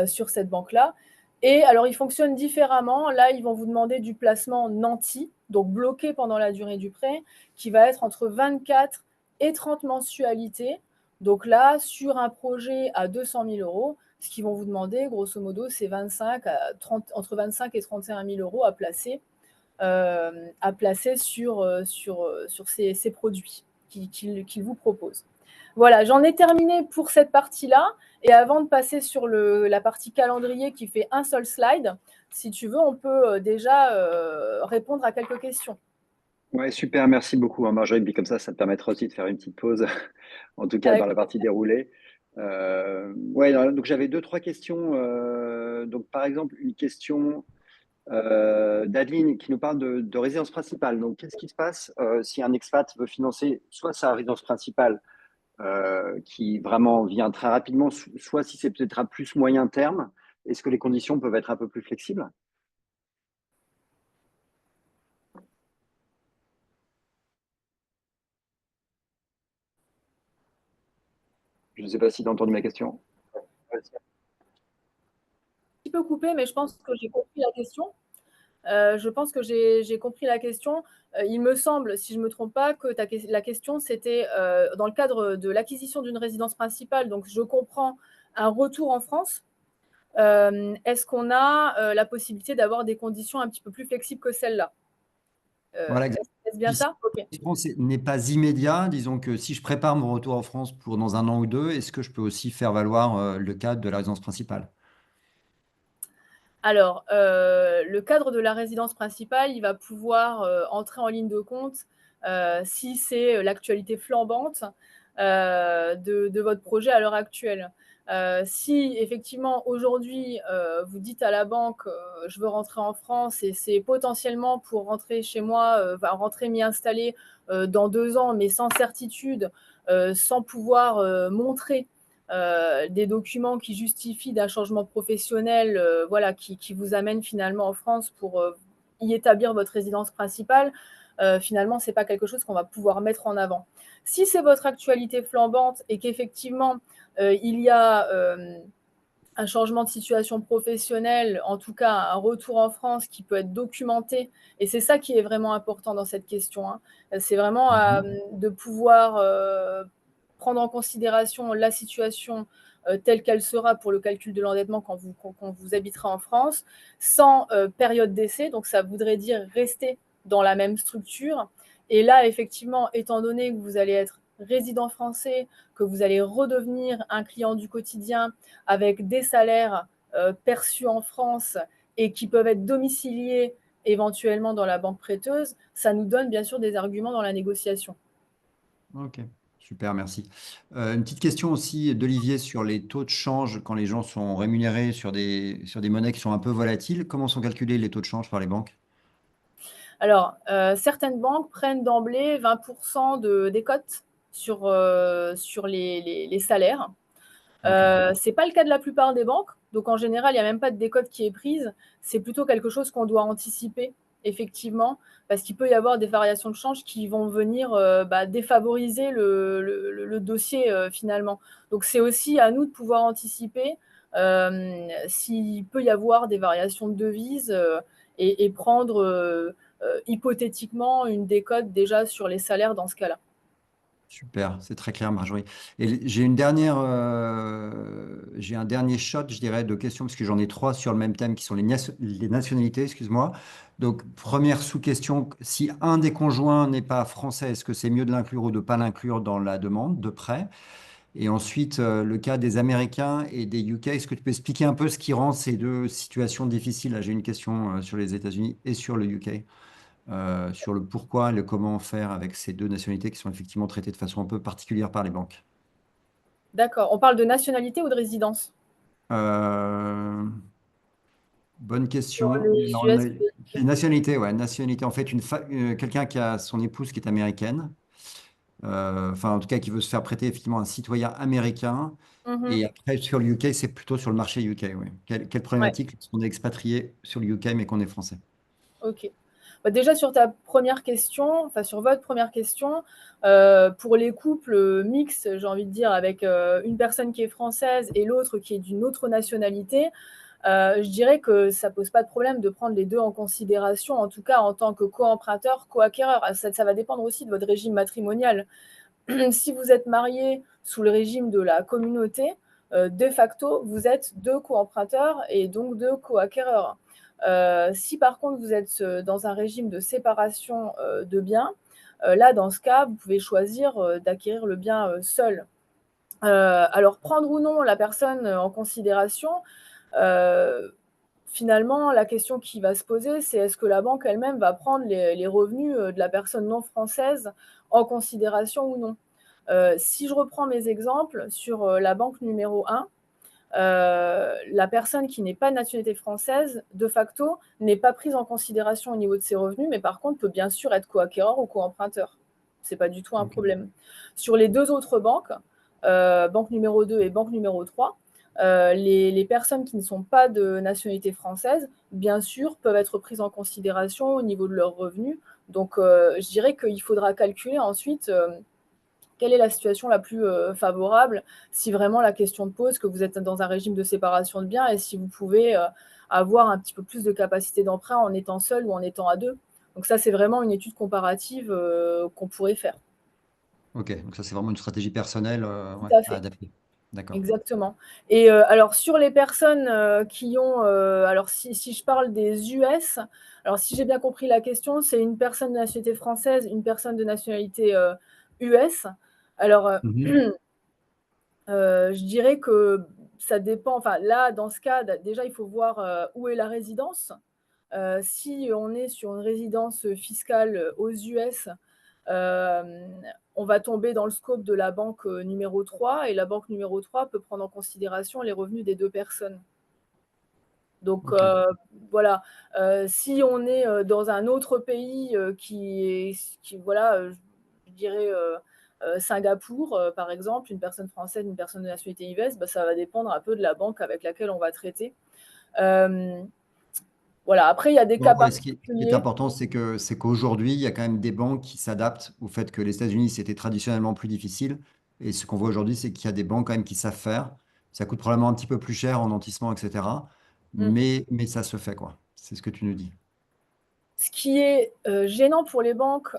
sur cette banque-là. Et alors, ils fonctionnent différemment. Là, ils vont vous demander du placement nanti, donc bloqué pendant la durée du prêt, qui va être entre 24 et 30 mensualités. Donc là, sur un projet à 200 000 euros, ce qu'ils vont vous demander, grosso modo, c'est entre 25 et 31 000 euros à placer sur ces produits qu'ils vous proposent. Voilà, j'en ai terminé pour cette partie-là. Et avant de passer sur la partie calendrier qui fait un seul slide, si tu veux, on peut déjà répondre à quelques questions. Ouais, super, merci beaucoup, hein, Marjorie. Puis comme ça te permettra aussi de faire une petite pause, en tout cas dans Avec... la partie déroulée. Ouais, donc j'avais deux, trois questions. Donc par exemple, une question d'Adeline qui nous parle de résidence principale. Donc qu'est-ce qui se passe si un expat veut financer soit sa résidence principale qui vraiment vient très rapidement, soit si c'est peut-être à plus moyen terme, est-ce que les conditions peuvent être un peu plus flexibles? Je ne sais pas si tu as entendu ma question. Un petit peu coupé, mais je pense que j'ai compris la question. J'ai compris la question. Il me semble, si je ne me trompe pas, que la question, c'était dans le cadre de l'acquisition d'une résidence principale. Donc, je comprends un retour en France. Est-ce qu'on a la possibilité d'avoir des conditions un petit peu plus flexibles que celles-là? Voilà, Est-ce bien ça? Ok. n'est pas immédiat. Disons que si je prépare mon retour en France pour dans un an ou deux, est-ce que je peux aussi faire valoir le cadre de la résidence principale? Alors, le cadre de la résidence principale, il va pouvoir entrer en ligne de compte si c'est l'actualité flambante de votre projet à l'heure actuelle. Si effectivement aujourd'hui vous dites à la banque je veux rentrer en France et c'est potentiellement pour rentrer chez moi, rentrer m'y installer dans 2 ans, mais sans certitude, sans pouvoir montrer des documents qui justifient d'un changement professionnel, voilà, qui vous amène finalement en France pour y établir votre résidence principale, finalement, ce n'est pas quelque chose qu'on va pouvoir mettre en avant. Si c'est votre actualité flambante et qu'effectivement, il y a un changement de situation professionnelle, en tout cas un retour en France qui peut être documenté, et c'est ça qui est vraiment important dans cette question, hein. C'est vraiment de pouvoir prendre en considération la situation telle qu'elle sera pour le calcul de l'endettement quand vous habiterez en France, sans période d'essai, donc ça voudrait dire rester dans la même structure. Et là, effectivement, étant donné que vous allez être résident français, que vous allez redevenir un client du quotidien avec des salaires perçus en France et qui peuvent être domiciliés éventuellement dans la banque prêteuse, ça nous donne bien sûr des arguments dans la négociation. Ok, super, merci. Une petite question aussi d'Olivier sur les taux de change quand les gens sont rémunérés sur des monnaies qui sont un peu volatiles. Comment sont calculés les taux de change par les banques? Alors, certaines banques prennent d'emblée 20% de décote sur les salaires. Ce n'est pas le cas de la plupart des banques. Donc, en général, il n'y a même pas de décote qui est prise. C'est plutôt quelque chose qu'on doit anticiper, effectivement, parce qu'il peut y avoir des variations de change qui vont venir défavoriser le dossier, finalement. Donc, c'est aussi à nous de pouvoir anticiper s'il peut y avoir des variations de devises et prendre hypothétiquement une décote déjà sur les salaires dans ce cas-là. Super, c'est très clair, Marjorie. Et j'ai un dernier shot, je dirais, de questions, parce que j'en ai trois sur le même thème, qui sont les nationalités, excuse-moi. Donc, première sous-question, si un des conjoints n'est pas français, est-ce que c'est mieux de l'inclure ou de ne pas l'inclure dans la demande de prêt? Et ensuite, le cas des Américains et des UK, est-ce que tu peux expliquer un peu ce qui rend ces deux situations difficiles? Là, j'ai une question sur les États-Unis et sur le UK, sur le pourquoi et le comment faire avec ces deux nationalités qui sont effectivement traitées de façon un peu particulière par les banques. D'accord. On parle de nationalité ou de résidence? Euh, Bonne Sur question. les Alors, US et les les UK. nationalités, ouais, nationalité. En fait, quelqu'un qui a son épouse qui est américaine, enfin, en tout cas, qui veut se faire prêter effectivement un citoyen américain. Mhm. Et après, sur le UK, c'est plutôt sur le marché UK, oui. Quelle Ouais, problématique lorsqu'on est expatrié sur le UK mais qu'on est français? ok. Bah, déjà sur ta première question, enfin sur votre première question, pour les couples mixtes, j'ai envie de dire, avec une personne qui est française et l'autre qui est d'une autre nationalité, je dirais que ça pose pas de problème de prendre les deux en considération, en tout cas en tant que co-emprunteur, co-acquéreur. Ça va dépendre aussi de votre régime matrimonial. Si vous êtes marié sous le régime de la communauté, de facto, vous êtes deux co-emprunteurs et donc deux co-acquéreurs. Si par contre vous êtes dans un régime de séparation de biens, là, dans ce cas, vous pouvez choisir d'acquérir le bien seul. Alors, prendre ou non la personne en considération, euh, finalement, la question qui va se poser, c'est est-ce que la banque elle-même va prendre les revenus de la personne non française en considération ou non. Si je reprends mes exemples sur la banque numéro 1, la personne qui n'est pas de nationalité française, de facto, n'est pas prise en considération au niveau de ses revenus, mais par contre peut bien sûr être co-acquéreur ou co-emprunteur. Ce n'est pas du tout un Ok. problème. Sur les deux autres banques, banque numéro 2 et banque numéro 3, les personnes qui ne sont pas de nationalité française, bien sûr, peuvent être prises en considération au niveau de leurs revenus. Donc, je dirais qu'il faudra calculer ensuite quelle est la situation la plus favorable si vraiment la question te pose que vous êtes dans un régime de séparation de biens et si vous pouvez avoir un petit peu plus de capacité d'emprunt en étant seul ou en étant à deux. Donc ça, c'est vraiment une étude comparative qu'on pourrait faire. Ok, donc ça, c'est vraiment une stratégie personnelle Tout ouais, à à fait. adapter. D'accord. Exactement. Et alors sur les personnes qui ont, alors si je parle des US, alors si j'ai bien compris la question, c'est une personne de nationalité française, une personne de nationalité US. Alors Mhm. je dirais que ça dépend. Enfin, là, dans ce cas, déjà, il faut voir où est la résidence. Si on est sur une résidence fiscale aux US, euh, on va tomber dans le scope de la banque numéro 3 et la banque numéro 3 peut prendre en considération les revenus des deux personnes. Donc Ok. voilà, si on est dans un autre pays voilà, je dirais Singapour, par exemple, une personne française, une personne de nationalité US, bah, ça va dépendre un peu de la banque avec laquelle on va traiter. Euh, voilà, après, il y a des cas Bon, ouais, ce qui est particuliers. important, c'est qu'aujourd'hui, il y a quand même des banques qui s'adaptent au fait que les États-Unis, c'était traditionnellement plus difficile. Et ce qu'on voit aujourd'hui, c'est qu'il y a des banques quand même qui savent faire. Ça coûte probablement un petit peu plus cher en nantissement, etc. Mhm. Mais ça se fait, quoi. C'est ce que tu nous dis. Ce qui est gênant pour les banques,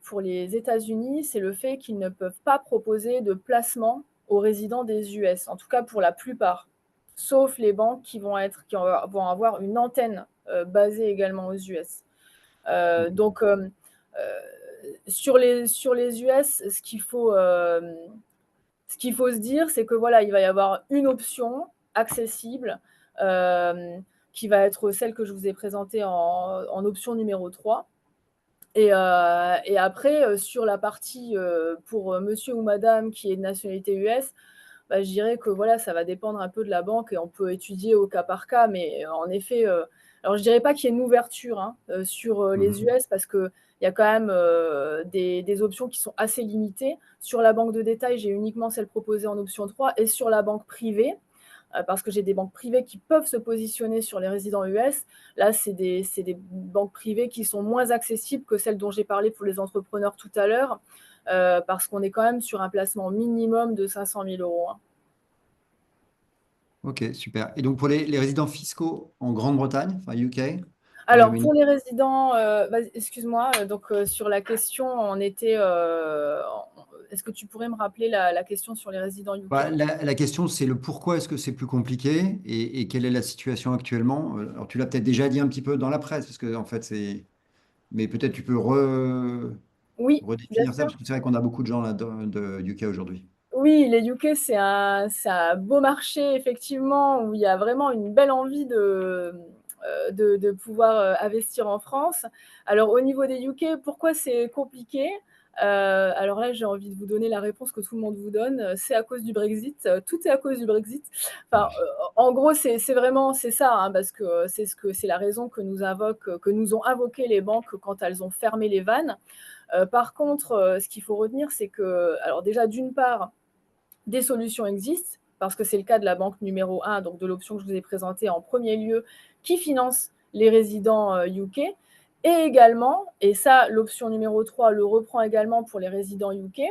pour les États-Unis, c'est le fait qu'ils ne peuvent pas proposer de placement aux résidents des US, en tout cas pour la plupart, sauf les banques qui vont avoir une antenne basée également aux US. Ok. Donc, sur les US, ce qu'il faut se dire, c'est que voilà, il va y avoir une option accessible euh, qui va être celle que je vous ai présentée en option numéro 3. Et après, sur la partie pour monsieur ou madame qui est de nationalité US, bah, je dirais que voilà, ça va dépendre un peu de la banque et on peut étudier au cas par cas. Mais en effet, alors je dirais pas qu'il y ait une ouverture hein, sur les Mhm. US parce qu'il y a quand même des options qui sont assez limitées. Sur la banque de détail, j'ai uniquement celle proposée en option 3 et sur la banque privée parce que j'ai des banques privées qui peuvent se positionner sur les résidents US. Là, c'est des banques privées qui sont moins accessibles que celles dont j'ai parlé pour les entrepreneurs tout à l'heure, parce qu'on est quand même sur un placement minimum de 500 000 euros. Hein. Ok, super. Et donc pour les résidents fiscaux en Grande-Bretagne, enfin UK, Alors, pour Royaume-Uni, les résidents, excuse-moi, donc sur la question, on était. Est-ce que tu pourrais me rappeler la question sur les résidents UK? bah, la question, c'est le pourquoi est-ce que c'est plus compliqué et quelle est la situation actuellement. Alors, tu l'as peut-être déjà dit un petit peu dans la presse, parce que en fait, c'est. Mais peut-être tu peux Oui, bien redéfinir ça, sûr. parce que c'est vrai qu'on a beaucoup de gens là de UK aujourd'hui. Oui, les UK, c'est un beau marché, effectivement, où il y a vraiment une belle envie de pouvoir investir en France. Alors, au niveau des UK, pourquoi c'est compliqué? Alors là, j'ai envie de vous donner la réponse que tout le monde vous donne. C'est à cause du Brexit. Tout est à cause du Brexit. Enfin, en gros, c'est vraiment c'est ça, hein, parce que c'est la raison que nous ont invoqué les banques quand elles ont fermé les vannes. Par contre, ce qu'il faut retenir, c'est que, alors déjà, d'une part, des solutions existent, parce que c'est le cas de la banque numéro 1, donc de l'option que je vous ai présentée en premier lieu, qui finance les résidents UK. Et également, et ça, l'option numéro 3 le reprend également pour les résidents UK,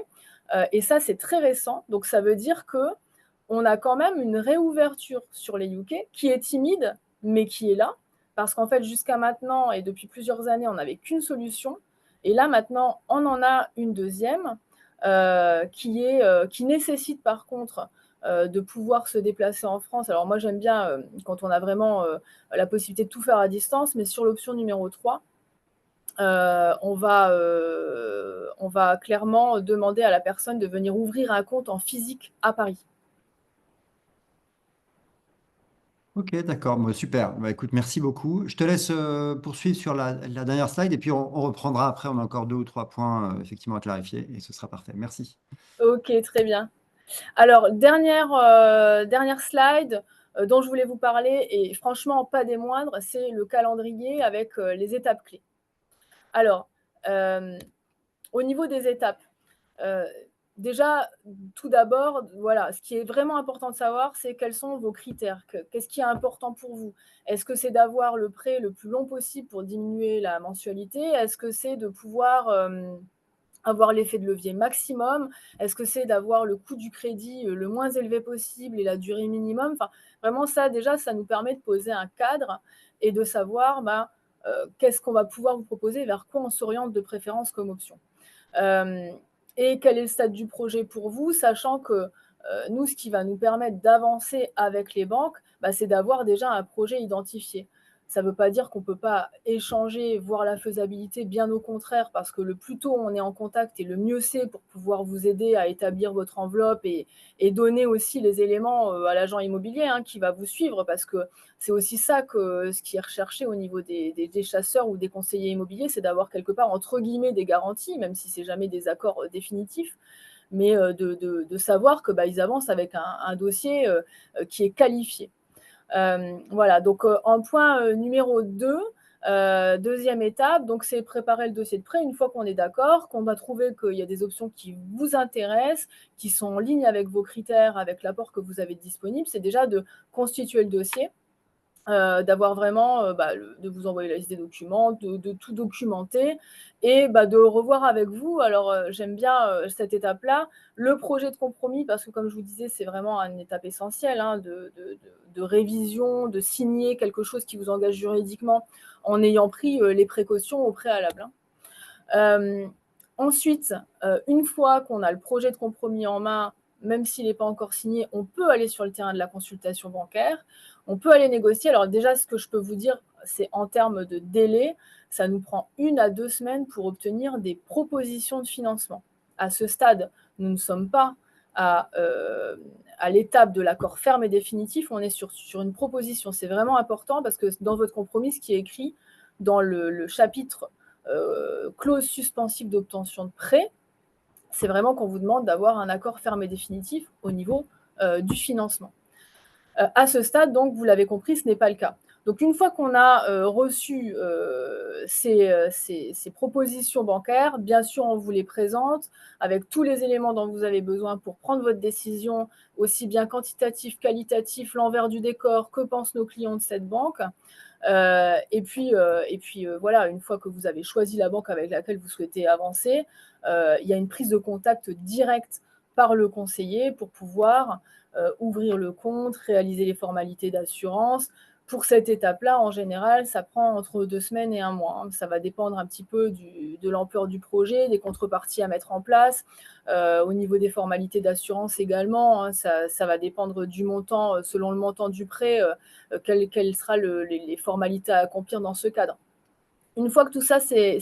et ça, c'est très récent. Donc, ça veut dire qu'on a quand même une réouverture sur les UK qui est timide, mais qui est là. Parce qu'en fait, jusqu'à maintenant, et depuis plusieurs années, on n'avait qu'une solution. Et là, maintenant, on en a une deuxième qui nécessite par contre de pouvoir se déplacer en France. Alors moi j'aime bien quand on a vraiment la possibilité de tout faire à distance, mais sur l'option numéro 3, on va clairement demander à la personne de venir ouvrir un compte en physique à Paris. Ok, d'accord, bon, super. Bah, écoute, merci beaucoup. Je te laisse poursuivre sur la dernière slide et puis on reprendra après. On a encore 2 ou 3 points effectivement à clarifier et ce sera parfait. Merci. Ok, très bien. Alors, dernière slide dont je voulais vous parler, et franchement pas des moindres, c'est le calendrier avec les étapes clés. Alors, au niveau des étapes, déjà, tout d'abord, voilà, ce qui est vraiment important de savoir, c'est quels sont vos critères. Qu'est-ce qui est important pour vous? Est-ce que c'est d'avoir le prêt le plus long possible pour diminuer la mensualité? Est-ce que c'est de pouvoir avoir l'effet de levier maximum? Est-ce que c'est d'avoir le coût du crédit le moins élevé possible et la durée minimum? Enfin, vraiment, ça, déjà, ça nous permet de poser un cadre et de savoir qu'est-ce qu'on va pouvoir vous proposer, vers quoi on s'oriente de préférence comme option. Et quel est le stade du projet pour vous, sachant que nous, ce qui va nous permettre d'avancer avec les banques, c'est d'avoir déjà un projet identifié. Ça ne veut pas dire qu'on ne peut pas échanger, voir la faisabilité, bien au contraire, parce que le plus tôt on est en contact et le mieux c'est pour pouvoir vous aider à établir votre enveloppe et donner aussi les éléments à l'agent immobilier qui va vous suivre, parce que c'est aussi ça ce qui est recherché au niveau des chasseurs ou des conseillers immobiliers, c'est d'avoir quelque part, entre guillemets, des garanties, même si ce n'est jamais des accords définitifs, mais de savoir qu'ils avancent avec un dossier qui est qualifié. Voilà, donc en point numéro 2, deuxième étape, donc c'est préparer le dossier de prêt. Une fois qu'on est d'accord, qu'on va trouver qu'il y a des options qui vous intéressent, qui sont en ligne avec vos critères, avec l'apport que vous avez disponible, c'est déjà de constituer le dossier. D'avoir vraiment, de vous envoyer la liste des documents, de tout documenter et de revoir avec vous. Alors, j'aime bien cette étape-là, le projet de compromis, parce que comme je vous disais, c'est vraiment une étape essentielle de révision, de signer quelque chose qui vous engage juridiquement en ayant pris les précautions au préalable. Ensuite, une fois qu'on a le projet de compromis en main, même s'il n'est pas encore signé, on peut aller sur le terrain de la consultation bancaire, on peut aller négocier. Alors déjà, ce que je peux vous dire, c'est en termes de délai, ça nous prend 1 à 2 semaines pour obtenir des propositions de financement. À ce stade, nous ne sommes pas à l'étape de l'accord ferme et définitif, on est sur une proposition. C'est vraiment important parce que dans votre compromis, ce qui est écrit dans le chapitre clause suspensive d'obtention de prêt, c'est vraiment qu'on vous demande d'avoir un accord ferme et définitif au niveau du financement. À ce stade, donc, vous l'avez compris, ce n'est pas le cas. Donc, une fois qu'on a reçu ces propositions bancaires, bien sûr, on vous les présente avec tous les éléments dont vous avez besoin pour prendre votre décision, aussi bien quantitatif, qualitatif, l'envers du décor, que pensent nos clients de cette banque. Et puis voilà, une fois que vous avez choisi la banque avec laquelle vous souhaitez avancer, il y a une prise de contact directe par le conseiller pour pouvoir ouvrir le compte, réaliser les formalités d'assurance. Pour cette étape-là, en général, ça prend entre 2 semaines et 1 mois. Ça va dépendre un petit peu de l'ampleur du projet, des contreparties à mettre en place. Au niveau des formalités d'assurance également, ça va dépendre du montant, selon le montant du prêt, quelles seront les formalités à accomplir dans ce cadre. Une fois que tout ça c'est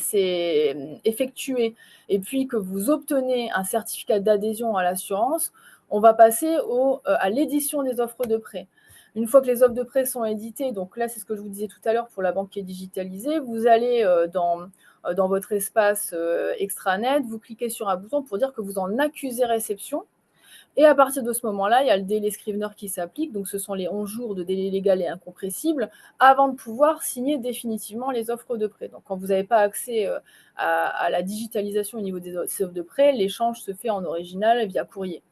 effectué et puis que vous obtenez un certificat d'adhésion à l'assurance, on va passer à l'édition des offres de prêt. Une fois que les offres de prêt sont éditées, donc là, c'est ce que je vous disais tout à l'heure pour la banque qui est digitalisée, vous allez dans votre espace extranet, vous cliquez sur un bouton pour dire que vous en accusez réception. Et à partir de ce moment-là, il y a le délai Scrivener qui s'applique, donc ce sont les 11 jours de délai légal et incompressible, avant de pouvoir signer définitivement les offres de prêt. Donc quand vous n'avez pas accès à la digitalisation au niveau des offres de prêt, l'échange se fait en original via courrier.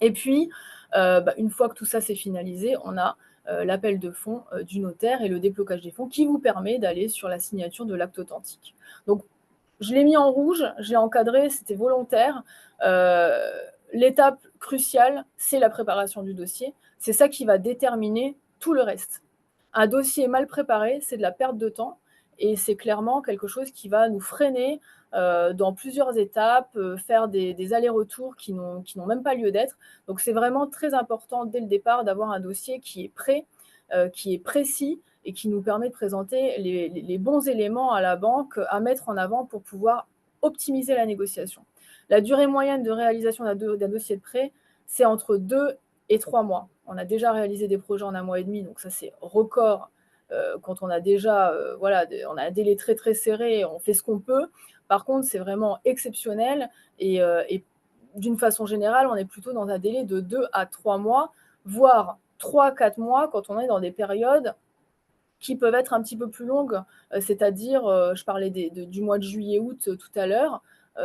Et puis, une fois que tout ça s'est finalisé, on a l'appel de fonds du notaire et le déblocage des fonds qui vous permet d'aller sur la signature de l'acte authentique. Donc, je l'ai mis en rouge, je l'ai encadré, c'était volontaire. L'étape cruciale, c'est la préparation du dossier. C'est ça qui va déterminer tout le reste. Un dossier mal préparé, c'est de la perte de temps et c'est clairement quelque chose qui va nous freiner dans plusieurs étapes, faire des allers-retours qui n'ont même pas lieu d'être. Donc, c'est vraiment très important dès le départ d'avoir un dossier qui est prêt, qui est précis et qui nous permet de présenter les bons éléments à la banque à mettre en avant pour pouvoir optimiser la négociation. La durée moyenne de réalisation d'un dossier de prêt, c'est entre 2 et 3 mois. On a déjà réalisé des projets en 1 mois et demi, donc ça c'est record. Quand on a déjà on a un délai très très serré, on fait ce qu'on peut. Par contre, c'est vraiment exceptionnel et d'une façon générale, on est plutôt dans un délai de 2 à 3 mois, voire 3 à 4 mois quand on est dans des périodes qui peuvent être un petit peu plus longues, c'est-à-dire, je parlais du mois de juillet-août tout à l'heure,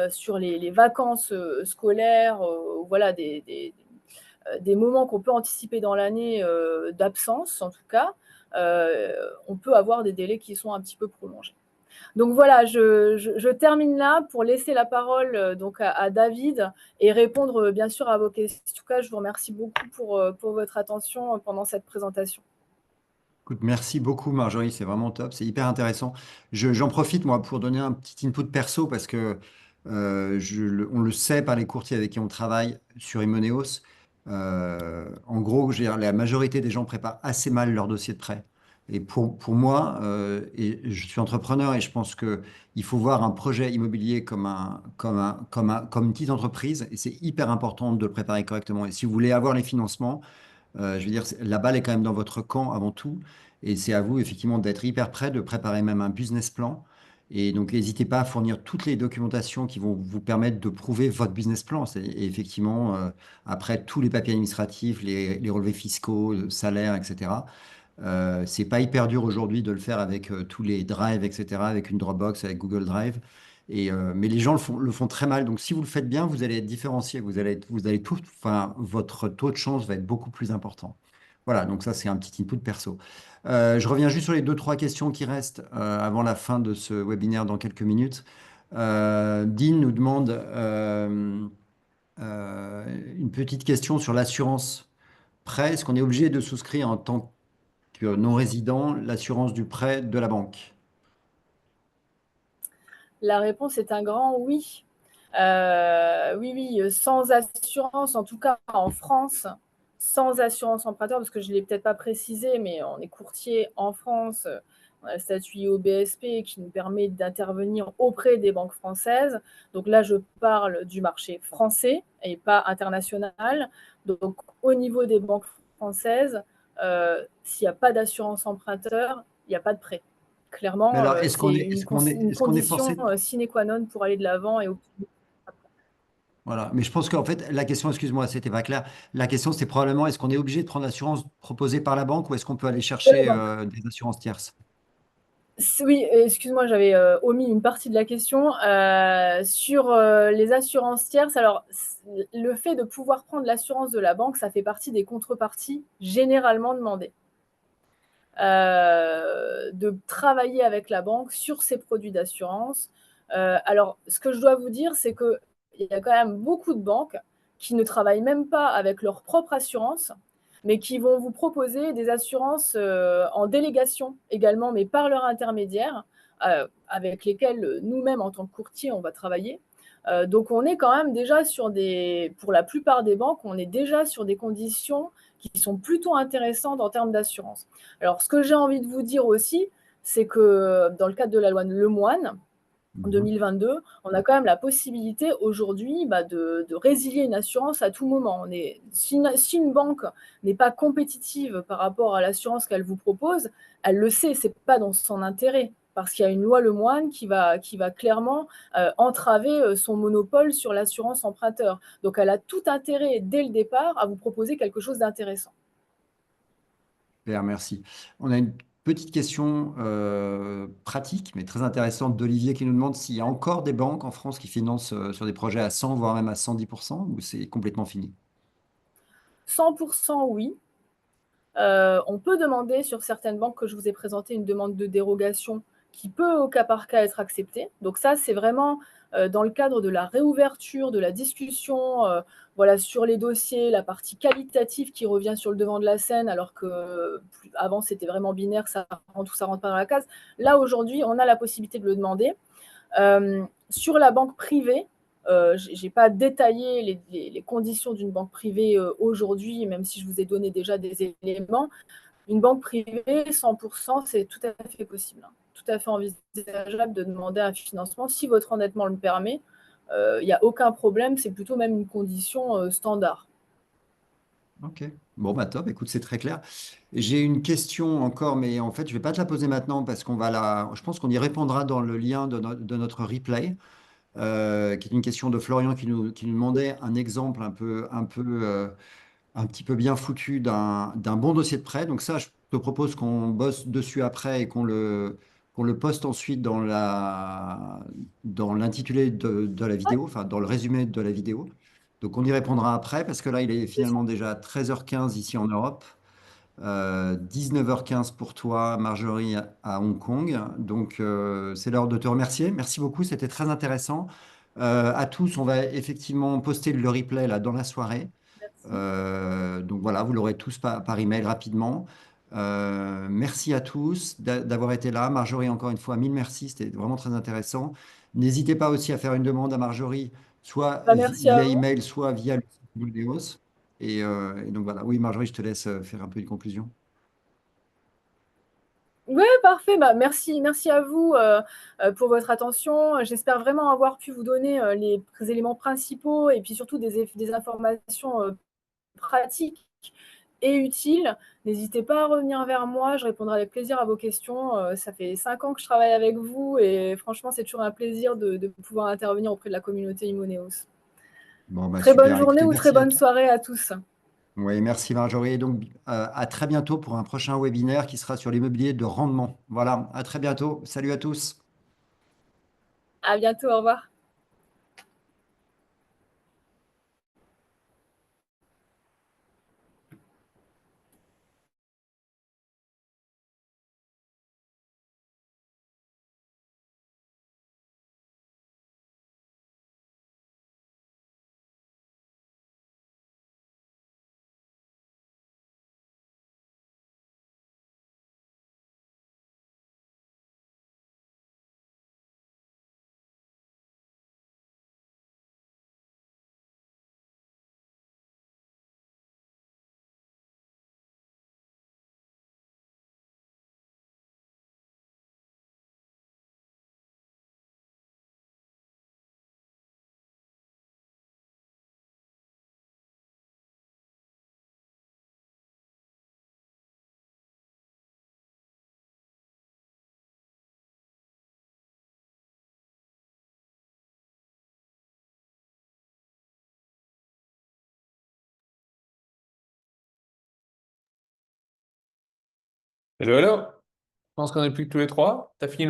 sur les vacances scolaires, voilà, des moments qu'on peut anticiper dans l'année d'absence, en tout cas, on peut avoir des délais qui sont un petit peu prolongés. Donc voilà, je termine là pour laisser la parole donc à David et répondre bien sûr à vos questions. En tout cas, je vous remercie beaucoup pour votre attention pendant cette présentation. Écoute, merci beaucoup, Marjorie, c'est vraiment top, c'est hyper intéressant. J'en profite, moi, pour donner un petit input perso parce que on le sait par les courtiers avec qui on travaille sur Imoneos. En gros, la majorité des gens préparent assez mal leur dossier de prêt. Et pour moi, et je suis entrepreneur et je pense qu'il faut voir un projet immobilier comme une petite entreprise et c'est hyper important de le préparer correctement. Et si vous voulez avoir les financements, je veux dire, la balle est quand même dans votre camp avant tout. Et c'est à vous, effectivement, d'être hyper prêt, de préparer même un business plan. Et donc, n'hésitez pas à fournir toutes les documentations qui vont vous permettre de prouver votre business plan. Et effectivement, après, tous les papiers administratifs, les relevés fiscaux, le salaire, etc. C'est pas hyper dur aujourd'hui de le faire avec tous les drives, etc., avec une Dropbox, avec Google Drive. Mais les gens le font très mal. Donc, si vous le faites bien, vous allez être différencié. Enfin, votre taux de chance va être beaucoup plus important. Voilà, donc ça, c'est un petit input perso. Je reviens juste sur les deux, trois questions qui restent avant la fin de ce webinaire dans quelques minutes. Dean nous demande une petite question sur l'assurance prêt. Est-ce qu'on est obligé de souscrire en tant que non-résident l'assurance du prêt de la banque? La réponse est un grand oui. Oui, sans assurance, en tout cas en France, sans assurance emprunteur, parce que je ne l'ai peut-être pas précisé, mais on est courtier en France, on a le statut IOBSP qui nous permet d'intervenir auprès des banques françaises. Donc là, je parle du marché français et pas international. Donc au niveau des banques françaises, s'il n'y a pas d'assurance emprunteur, il n'y a pas de prêt. Clairement, Mais alors, c'est une condition forcé? sine qua non pour aller de l'avant et optimiser. Voilà. Mais je pense qu'en fait, la question, excuse-moi, c'était pas clair. La question, c'est probablement est-ce qu'on est obligé de prendre l'assurance proposée par la banque ou est-ce qu'on peut aller chercher des assurances tierces? Oui, excuse-moi, j'avais omis une partie de la question. Sur les assurances tierces, alors le fait de pouvoir prendre l'assurance de la banque, ça fait partie des contreparties généralement demandées. De travailler avec la banque sur ces produits d'assurance. Alors, ce que je dois vous dire, c'est qu'il y a quand même beaucoup de banques qui ne travaillent même pas avec leur propre assurance, mais qui vont vous proposer des assurances en délégation également, mais par leur intermédiaire, avec lesquelles nous-mêmes, en tant que courtier, on va travailler. Donc, on est quand même déjà pour la plupart des banques, on est déjà sur des conditions qui sont plutôt intéressantes en termes d'assurance. Alors, ce que j'ai envie de vous dire aussi, c'est que dans le cadre de la loi Lemoine, en 2022, on a quand même la possibilité aujourd'hui de résilier une assurance à tout moment. Si une banque n'est pas compétitive par rapport à l'assurance qu'elle vous propose, elle le sait, c'est pas dans son intérêt, parce qu'il y a une loi Lemoine qui va clairement entraver son monopole sur l'assurance emprunteur. Donc elle a tout intérêt dès le départ à vous proposer quelque chose d'intéressant. Super, merci. On a une petite question pratique, mais très intéressante d'Olivier qui nous demande s'il y a encore des banques en France qui financent sur des projets à 100, voire même à 110%, ou c'est complètement fini? 100% oui. On peut demander sur certaines banques que je vous ai présentées une demande de dérogation qui peut au cas par cas être acceptée. Donc ça, c'est vraiment dans le cadre de la réouverture, de la discussion voilà, sur les dossiers, la partie qualitative qui revient sur le devant de la scène, alors que avant c'était vraiment binaire, ça rentre ou ça rentre pas dans la case. Là, aujourd'hui, on a la possibilité de le demander. Sur la banque privée, je n'ai pas détaillé les conditions d'une banque privée aujourd'hui, même si je vous ai donné déjà des éléments. Une banque privée, 100%, c'est tout à fait possible. Tout à fait envisageable de demander un financement si votre endettement le permet. Il n'y a aucun problème, c'est plutôt même une condition standard. Ok, bon, bah top, écoute, c'est très clair. J'ai une question encore, mais en fait, je ne vais pas te la poser maintenant parce je pense qu'on y répondra dans le lien de notre replay, qui est une question de Florian qui nous demandait un exemple un petit peu bien foutu d'un bon dossier de prêt. Donc ça, je te propose qu'on bosse dessus après et qu'on le poste ensuite dans l'intitulé de la vidéo, enfin dans le résumé de la vidéo. Donc on y répondra après parce que là, il est finalement déjà 13h15 ici en Europe. 19h15 pour toi, Marjorie, à Hong Kong. Donc, c'est l'heure de te remercier. Merci beaucoup, c'était très intéressant. À tous, on va effectivement poster le replay là, dans la soirée. Merci. Donc voilà, vous l'aurez tous par email rapidement. Merci à tous d'avoir été là. Marjorie, encore une fois, mille merci, c'était vraiment très intéressant. N'hésitez pas aussi à faire une demande à Marjorie, soit Merci à via vous. email, soit via le site Vidéos. Et donc voilà, oui, Marjorie, je te laisse faire un peu une conclusion. Oui, parfait. Merci à vous pour votre attention. J'espère vraiment avoir pu vous donner les éléments principaux et puis surtout des informations pratiques et utiles. N'hésitez pas à revenir vers moi, je répondrai avec plaisir à vos questions. Ça fait 5 ans que je travaille avec vous et franchement, c'est toujours un plaisir de pouvoir intervenir auprès de la communauté Imoneos. Bon, bah Très bonne super. journée Écoutez, ou très merci à bonne tous. soirée à tous. Oui, merci Marjorie. Et donc, à très bientôt pour un prochain webinaire qui sera sur l'immobilier de rendement. Voilà, à très bientôt. Salut à tous. À bientôt, au revoir. Hello, hello. Je pense qu'on est plus que tous les trois. T'as fini